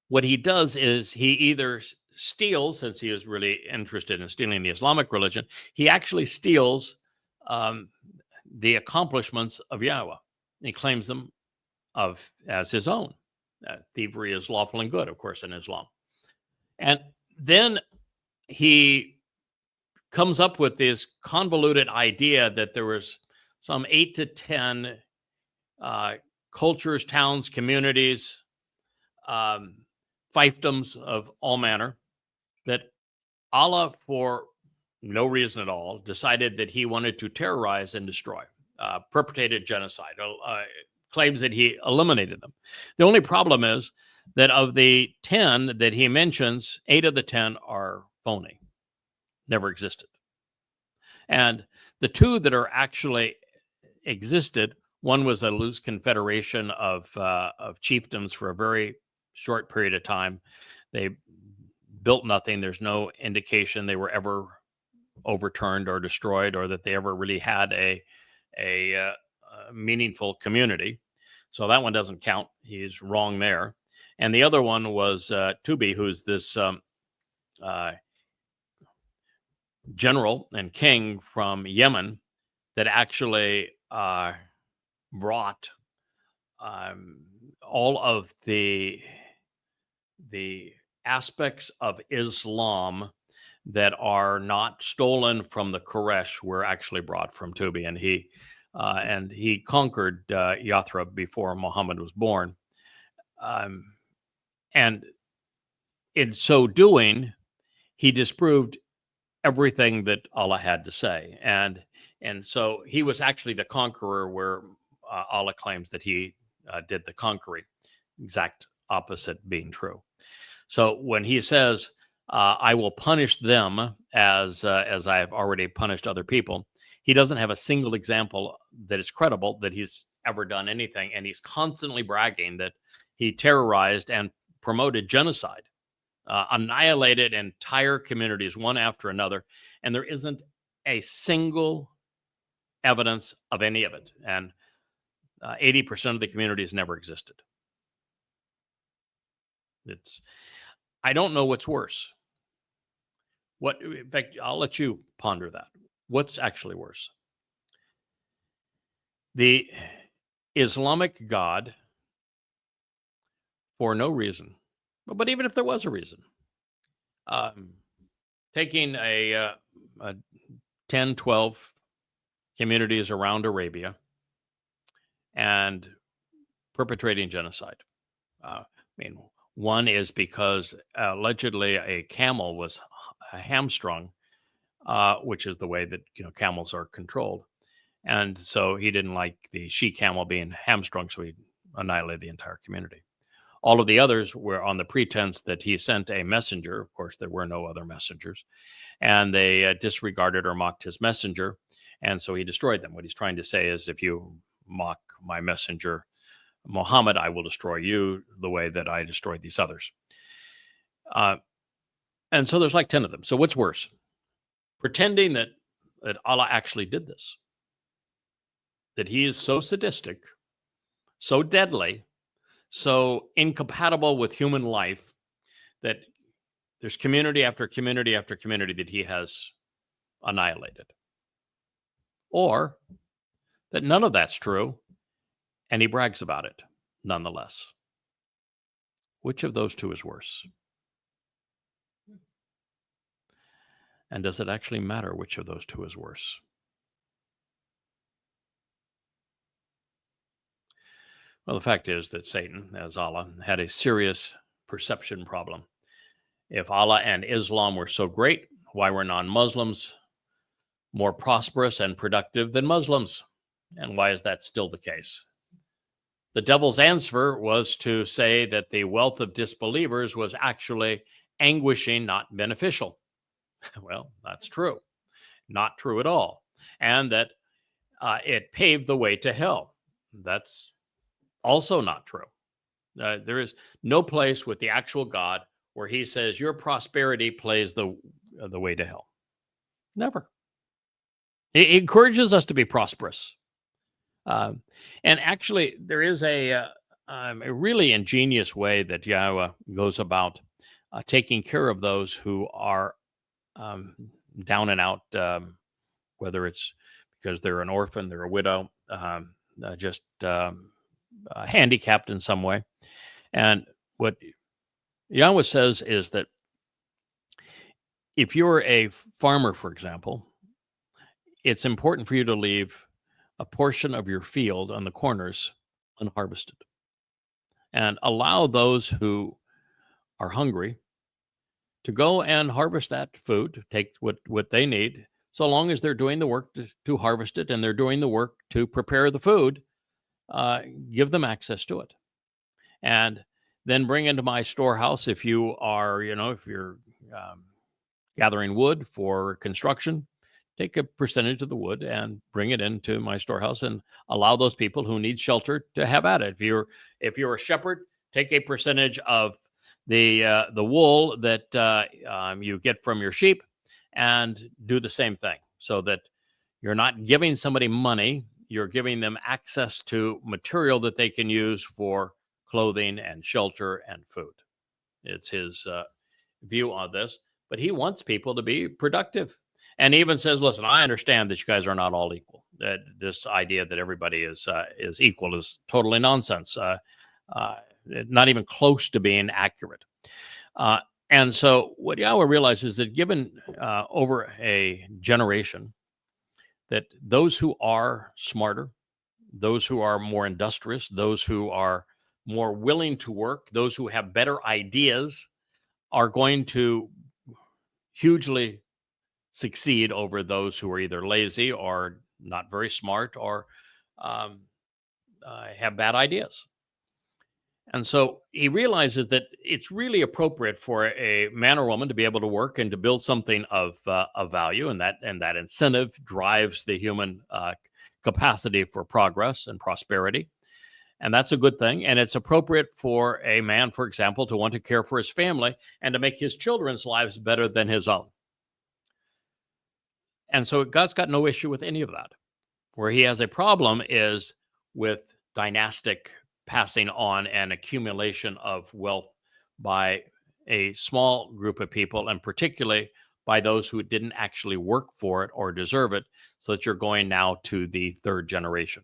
what he does is he either steals, since he is really interested in stealing the Islamic religion, he actually steals the accomplishments of Yahweh. He claims them as his own. Thievery is lawful and good, of course, in Islam. And then he comes up with this convoluted idea that there was some 8 to 10 cultures, towns, communities, fiefdoms of all manner, that Allah, for no reason at all, decided that he wanted to terrorize and destroy, perpetrated genocide, claims that he eliminated them. The only problem is that of the 10 that he mentions, 8 of the 10 are phony, never existed. And the 2 that are actually existed, one was a loose confederation of chiefdoms for a very short period of time. They built nothing. There's no indication they were ever overturned or destroyed, or that they ever really had a meaningful community. So that one doesn't count. He's wrong there. And the other one was Tubi, who's this general and king from Yemen that actually brought all of the aspects of Islam that are not stolen from the Quraysh were actually brought from Tubi, and he conquered Yathrib before Muhammad was born, and in so doing, he disproved everything that Allah had to say, and so he was actually the conqueror, where Allah claims that he did the conquering. Exact opposite being true. So when he says, I will punish them as I have already punished other people, he doesn't have a single example that is credible that he's ever done anything. And he's constantly bragging that he terrorized and promoted genocide, annihilated entire communities one after another. And there isn't a single evidence of any of it. And 80% of the communities never existed. I don't know what's worse. In fact, I'll let you ponder that. What's actually worse? The Islamic God, for no reason, but even if there was a reason, taking a 10, 12 communities around Arabia and perpetrating genocide. One is because allegedly a camel was hamstrung, which is the way that camels are controlled, and so he didn't like the she camel being hamstrung, so he annihilated the entire community. All of the others were on the pretense that he sent a messenger. Of course, there were no other messengers, and they disregarded or mocked his messenger, and so he destroyed them. What he's trying to say is, if you mock my messenger Mohamad, I will destroy you the way that I destroyed these others. And so there's like 10 of them. So what's worse? Pretending that Allah actually did this, that he is so sadistic, so deadly, so incompatible with human life, that there's community after community after community that he has annihilated. Or that none of that's true, and he brags about it nonetheless. Which of those two is worse? And does it actually matter which of those two is worse? Well, the fact is that Satan, as Allah, had a serious perception problem. If Allah and Islam were so great, why were non-Muslims more prosperous and productive than Muslims? And why is that still the case? The devil's answer was to say that the wealth of disbelievers was actually anguishing, not beneficial. Well, that's true. Not true at all. And that it paved the way to hell. That's also not true. There is no place with the actual God where he says your prosperity plays the way to hell. Never. He encourages us to be prosperous. And actually, there is a really ingenious way that Yahowah goes about taking care of those who are down and out, whether it's because they're an orphan, they're a widow, just handicapped in some way. And what Yahowah says is that if you're a farmer, for example, it's important for you to leave a portion of your field on the corners unharvested and allow those who are hungry to go and harvest that food, take what they need, so long as they're doing the work to harvest it and they're doing the work to prepare the food, give them access to it. And then bring into my storehouse if you are, if you're gathering wood for construction, take a percentage of the wood and bring it into my storehouse and allow those people who need shelter to have at it. If you're a shepherd, take a percentage of the wool that you get from your sheep and do the same thing, so that you're not giving somebody money, you're giving them access to material that they can use for clothing and shelter and food. It's his view on this, but he wants people to be productive. And he even says, listen, I understand that you guys are not all equal. That this idea that everybody is equal is totally nonsense. Not even close to being accurate. And so what Yahowah realizes is that given over a generation, that those who are smarter, those who are more industrious, those who are more willing to work, those who have better ideas are going to hugely succeed over those who are either lazy or not very smart or have bad ideas. And so he realizes that it's really appropriate for a man or woman to be able to work and to build something of value, and that incentive drives the human capacity for progress and prosperity. And that's a good thing. And it's appropriate for a man, for example, to want to care for his family and to make his children's lives better than his own. And so God's got no issue with any of that. Where he has a problem is with dynastic passing on and accumulation of wealth by a small group of people, and particularly by those who didn't actually work for it or deserve it, so that you're going now to the third generation.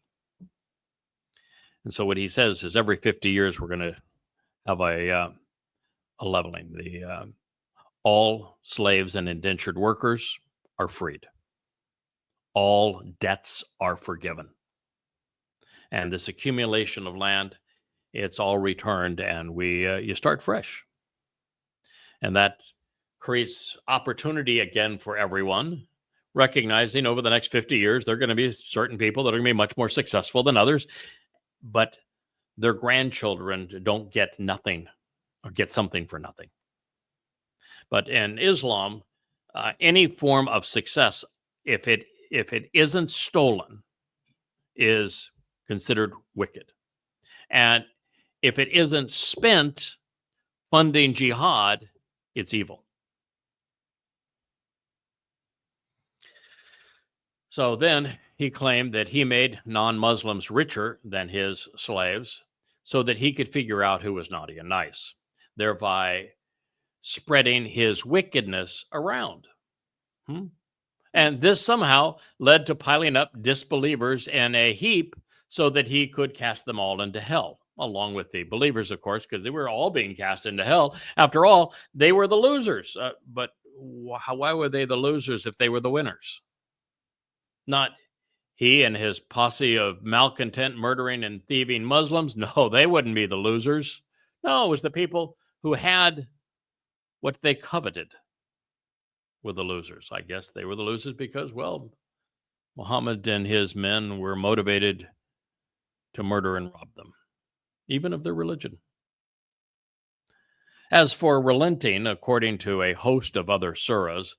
And so what he says is every 50 years, we're going to have a leveling. All slaves and indentured workers are freed. All debts are forgiven. And this accumulation of land, it's all returned, and you start fresh. And that creates opportunity again for everyone, recognizing over the next 50 years, there are going to be certain people that are going to be much more successful than others, but their grandchildren don't get nothing or get something for nothing. But in Islam, any form of success, if it isn't stolen, is considered wicked. And if it isn't spent funding jihad, it's evil. So then he claimed that he made non-Muslims richer than his slaves so that he could figure out who was naughty and nice, thereby spreading his wickedness around. And this somehow led to piling up disbelievers in a heap so that he could cast them all into hell, along with the believers, of course, because they were all being cast into hell. After all, they were the losers. But why were they the losers if they were the winners? Not he and his posse of malcontent, murdering, and thieving Muslims. No, they wouldn't be the losers. No, it was the people who had what they coveted were the losers. I guess they were the losers because, well, Mohamad and his men were motivated to murder and rob them. even of their religion. As for relenting, according to a host of other surahs,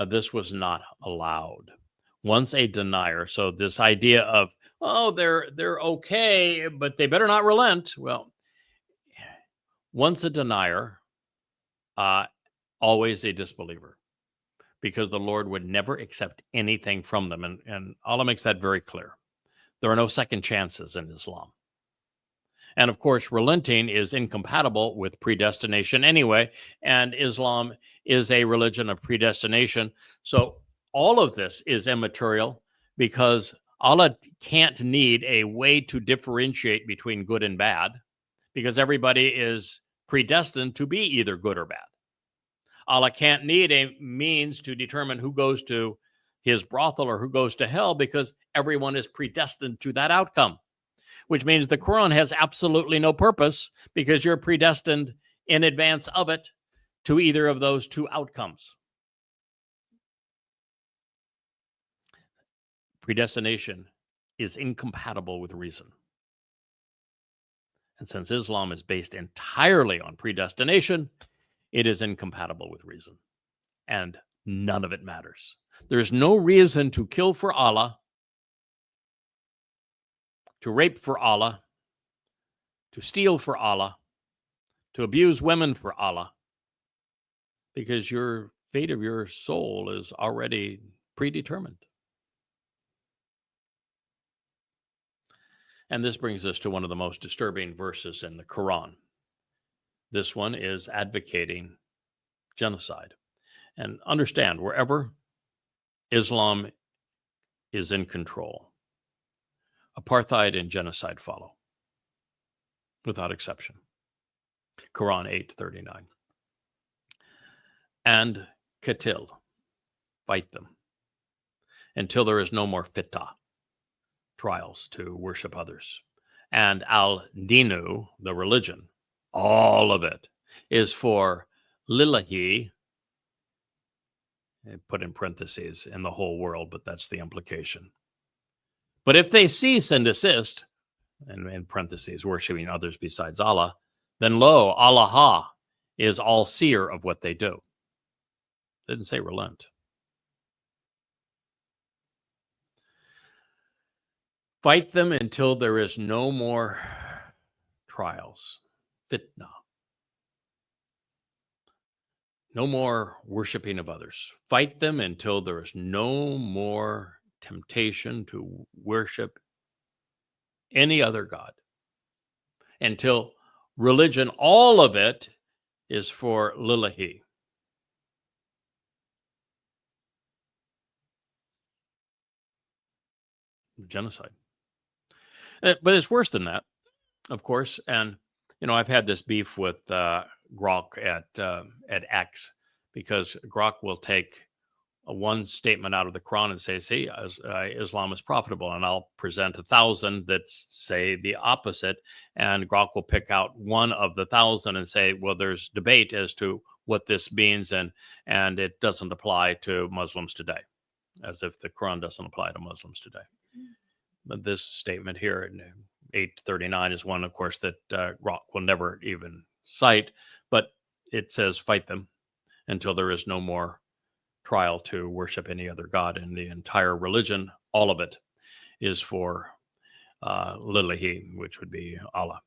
this was not allowed. Once a denier, so this idea of, oh, they're okay, but they better not relent. Well, once a denier, always a disbeliever, because the Lord would never accept anything from them. And Allah makes that very clear. There are no second chances in Islam. And of course, relenting is incompatible with predestination anyway, and Islam is a religion of predestination. So all of this is immaterial because Allah can't need a way to differentiate between good and bad because everybody is predestined to be either good or bad. Allah can't need a means to determine who goes to his brothel or who goes to hell because everyone is predestined to that outcome, which means the Quran has absolutely no purpose because you're predestined in advance of it to either of those two outcomes. Predestination is incompatible with reason. And since Islam is based entirely on predestination, it is incompatible with reason. And none of it matters. There's no reason to kill for Allah, to rape for Allah, to steal for Allah, to abuse women for Allah, because your fate of your soul is already predetermined. And this brings us to one of the most disturbing verses in the Quran. This one is advocating genocide. And understand, wherever Islam is in control, apartheid and genocide follow, without exception. Quran 8:39. And katil, fight them, until there is no more fitah, trials to worship others. And al-dinu, the religion, all of it is for lillahi, put in parentheses, in the whole world, but that's the implication. But if they cease and desist, and in parentheses, worshiping others besides Allah, then lo, Allah is all seer of what they do. Didn't say relent. Fight them until there is no more trials, fitna. No more worshiping of others. Fight them until there is no more temptation to worship any other God. Until religion, all of it, is for lillahi. Genocide. But it's worse than that, of course. And, I've had this beef with Grok at X, because Grok will take one statement out of the Quran and say, see, Islam is profitable. And I'll present 1,000 that say the opposite. And Grok will pick out one of the 1,000 and say, well, there's debate as to what this means. And it doesn't apply to Muslims today, as if the Quran doesn't apply to Muslims today. But this statement here in 839 is one, of course, that Grok will never even cite. But it says, fight them until there is no more trial to worship any other God. And the entire religion, all of it, is for lillahi, which would be Allah.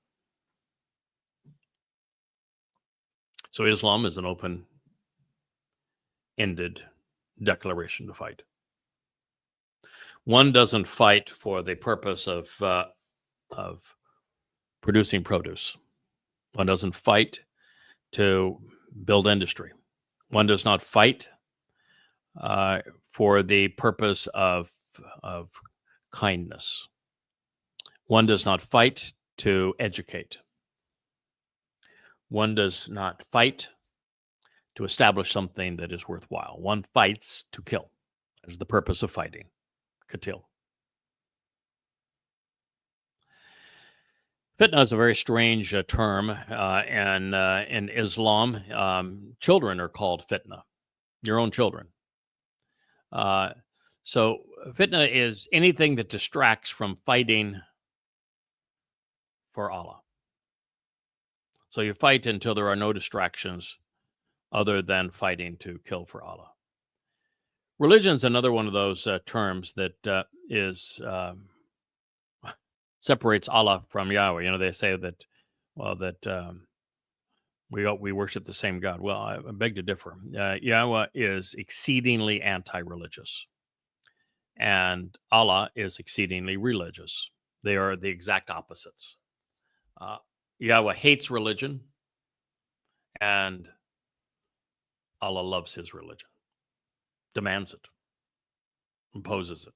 So Islam is an open-ended declaration to fight. One doesn't fight for the purpose of producing produce. One doesn't fight to build industry. One does not fight for the purpose of kindness. One does not fight to educate. One does not fight to establish something that is worthwhile. One fights to kill. That is the purpose of fighting. Katil. Fitna is a very strange term, and in Islam, children are called fitna, your own children. So fitna is anything that distracts from fighting for Allah. So you fight until there are no distractions other than fighting to kill for Allah. Religion is another one of those terms that separates Allah from Yahweh. You know, they say that, well, that we worship the same God. Well, I beg to differ. Yahweh is exceedingly anti-religious, and Allah is exceedingly religious. They are the exact opposites. Yahweh hates religion, and Allah loves his religion, demands it, imposes it.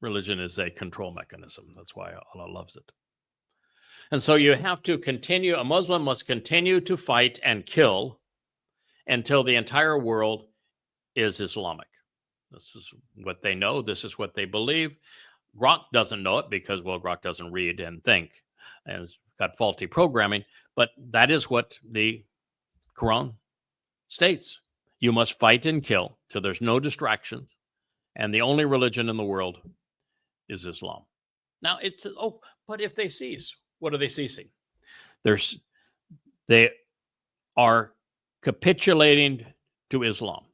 Religion is a control mechanism. That's why Allah loves it. And so you have to continue, a Muslim must continue to fight and kill until the entire world is Islamic. This is what they know. This is what they believe. Grok doesn't know it because, well, Grok doesn't read and think and has got faulty programming. But that is what the Quran states. You must fight and kill till there's no distractions. And the only religion in the world is Islam. Now, it's, oh, but if they cease, what are they ceasing? They are capitulating to Islam.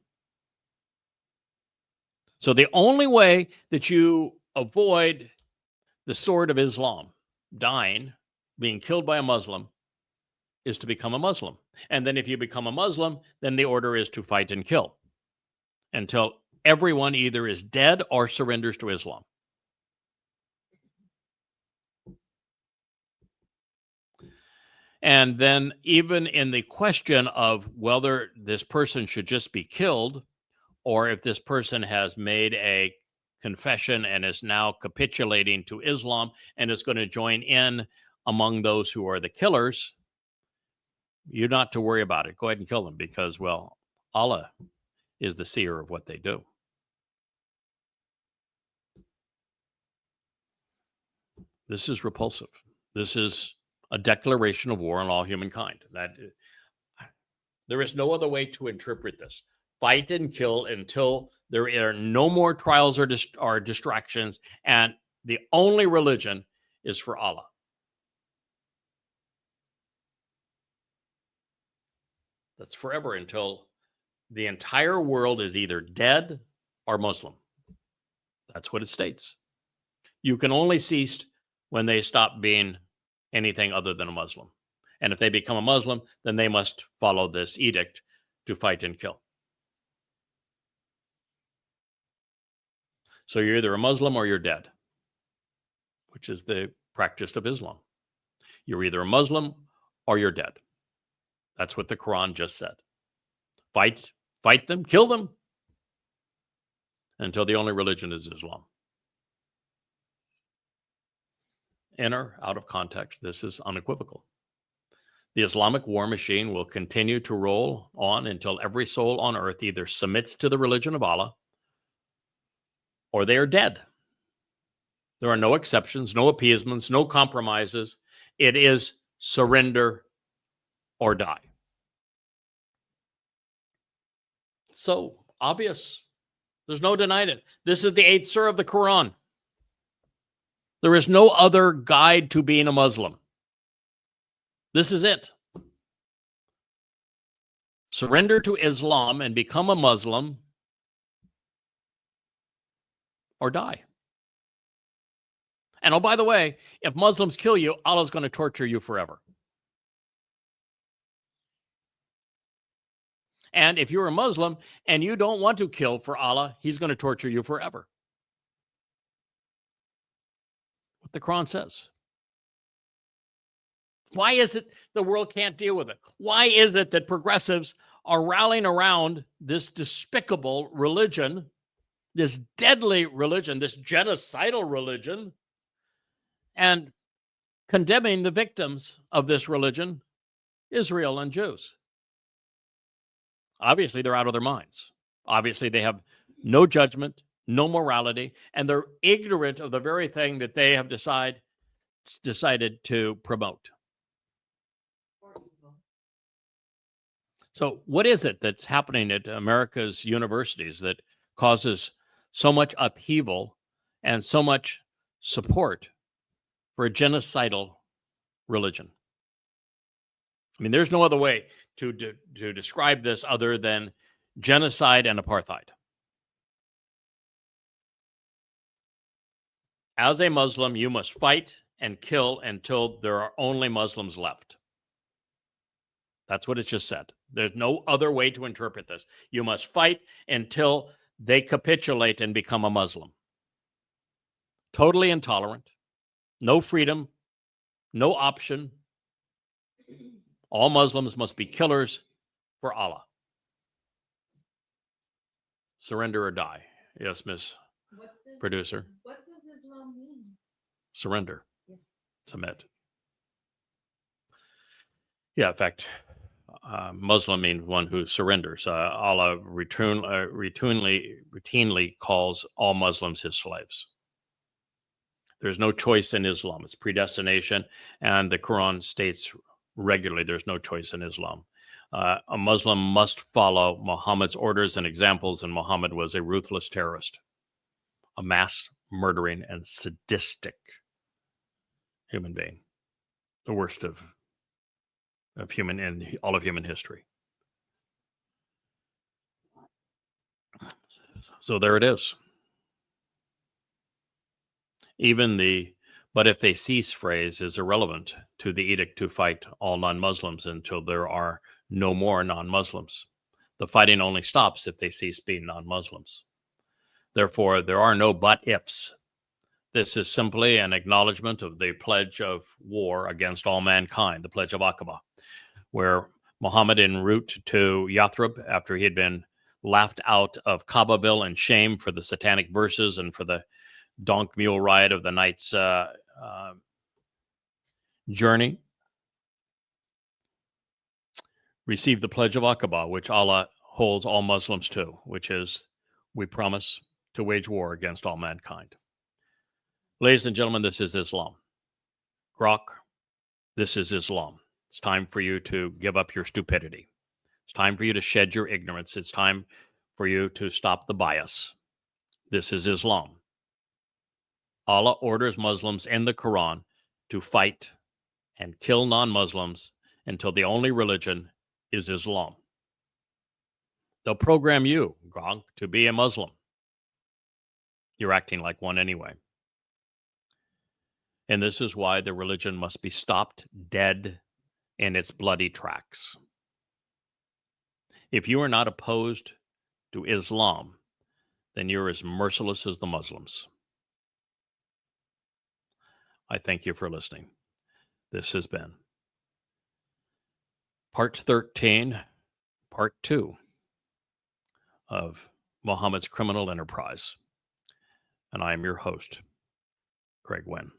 So the only way that you avoid the sword of Islam, dying, being killed by a Muslim, is to become a Muslim. And then if you become a Muslim, then the order is to fight and kill until everyone either is dead or surrenders to Islam. And then even in the question of whether this person should just be killed, or if this person has made a confession and is now capitulating to Islam and is going to join in among those who are the killers, you're not to worry about it. Go ahead and kill them because, well, Allah is the seer of what they do. This is repulsive. This is a declaration of war on all humankind. That there is no other way to interpret this. Fight and kill until there are no more trials or distractions, and the only religion is for Allah. That's forever until the entire world is either dead or Muslim. That's what it states. You can only cease when they stop being anything other than a Muslim. And if they become a Muslim, then they must follow this edict to fight and kill. So you're either a Muslim or you're dead, which is the practice of Islam. You're either a Muslim or you're dead. That's what the Quran just said. Fight them, kill them, until the only religion is Islam. Enter out of context. This is unequivocal. The Islamic war machine will continue to roll on until every soul on earth either submits to the religion of Allah or they are dead. There are no exceptions, no appeasements, no compromises. It is surrender or die. So obvious. There's no denying it. This is the 8th surah of the Quran. There is no other guide to being a Muslim. This is it. Surrender to Islam and become a Muslim or die. And oh, by the way, if Muslims kill you, Allah's going to torture you forever. And if you're a Muslim and you don't want to kill for Allah, he's going to torture you forever. What the Quran says. Why is it the world can't deal with it? Why is it that progressives are rallying around this despicable religion, this deadly religion, this genocidal religion, and condemning the victims of this religion, Israel and Jews? Obviously, they're out of their minds. Obviously, they have no judgment, no morality, and they're ignorant of the very thing that they have decided to promote. So what is it that's happening at America's universities that causes so much upheaval and so much support for a genocidal religion? I mean, there's no other way to describe this other than genocide and apartheid. As a Muslim, you must fight and kill until there are only Muslims left. That's what it just said. There's no other way to interpret this. You must fight until they capitulate and become a Muslim. Totally intolerant, no freedom, no option. All Muslims must be killers for Allah. Surrender or die. Yes, Miss Producer. What does Islam mean? Surrender. Yeah. Submit. Yeah, in fact, Muslim means one who surrenders. Allah routinely calls all Muslims his slaves. There's no choice in Islam. It's predestination, and the Quran states regularly there's no choice in Islam. A Muslim must follow Muhammad's orders and examples, and Muhammad was a ruthless terrorist, a mass murdering and sadistic human being, the worst of human in all of human history. So there it is. Even the "but if they cease" phrase is irrelevant to the edict to fight all non-Muslims until there are no more non-Muslims. The fighting only stops if they cease being non-Muslims. Therefore, there are no but ifs. This is simply an acknowledgement of the pledge of war against all mankind, the pledge of Aqaba, where Muhammad, en route to Yathrib, after he had been laughed out of Kaabaville in shame for the satanic verses and for the donk mule ride of the night's journey, received the pledge of Aqaba, which Allah holds all Muslims to, which is, we promise to wage war against all mankind. Ladies and gentlemen, this is Islam. Grok, this is Islam. It's time for you to give up your stupidity. It's time for you to shed your ignorance. It's time for you to stop the bias. This is Islam. Allah orders Muslims in the Quran to fight and kill non-Muslims until the only religion is Islam. They'll program you, Gronk, to be a Muslim. You're acting like one anyway. And this is why the religion must be stopped dead in its bloody tracks. If you are not opposed to Islam, then you're as merciless as the Muslims. I thank you for listening. This has been Part 13, Part 2 of Muhammad's Criminal Enterprise. And I am your host, Craig Winn.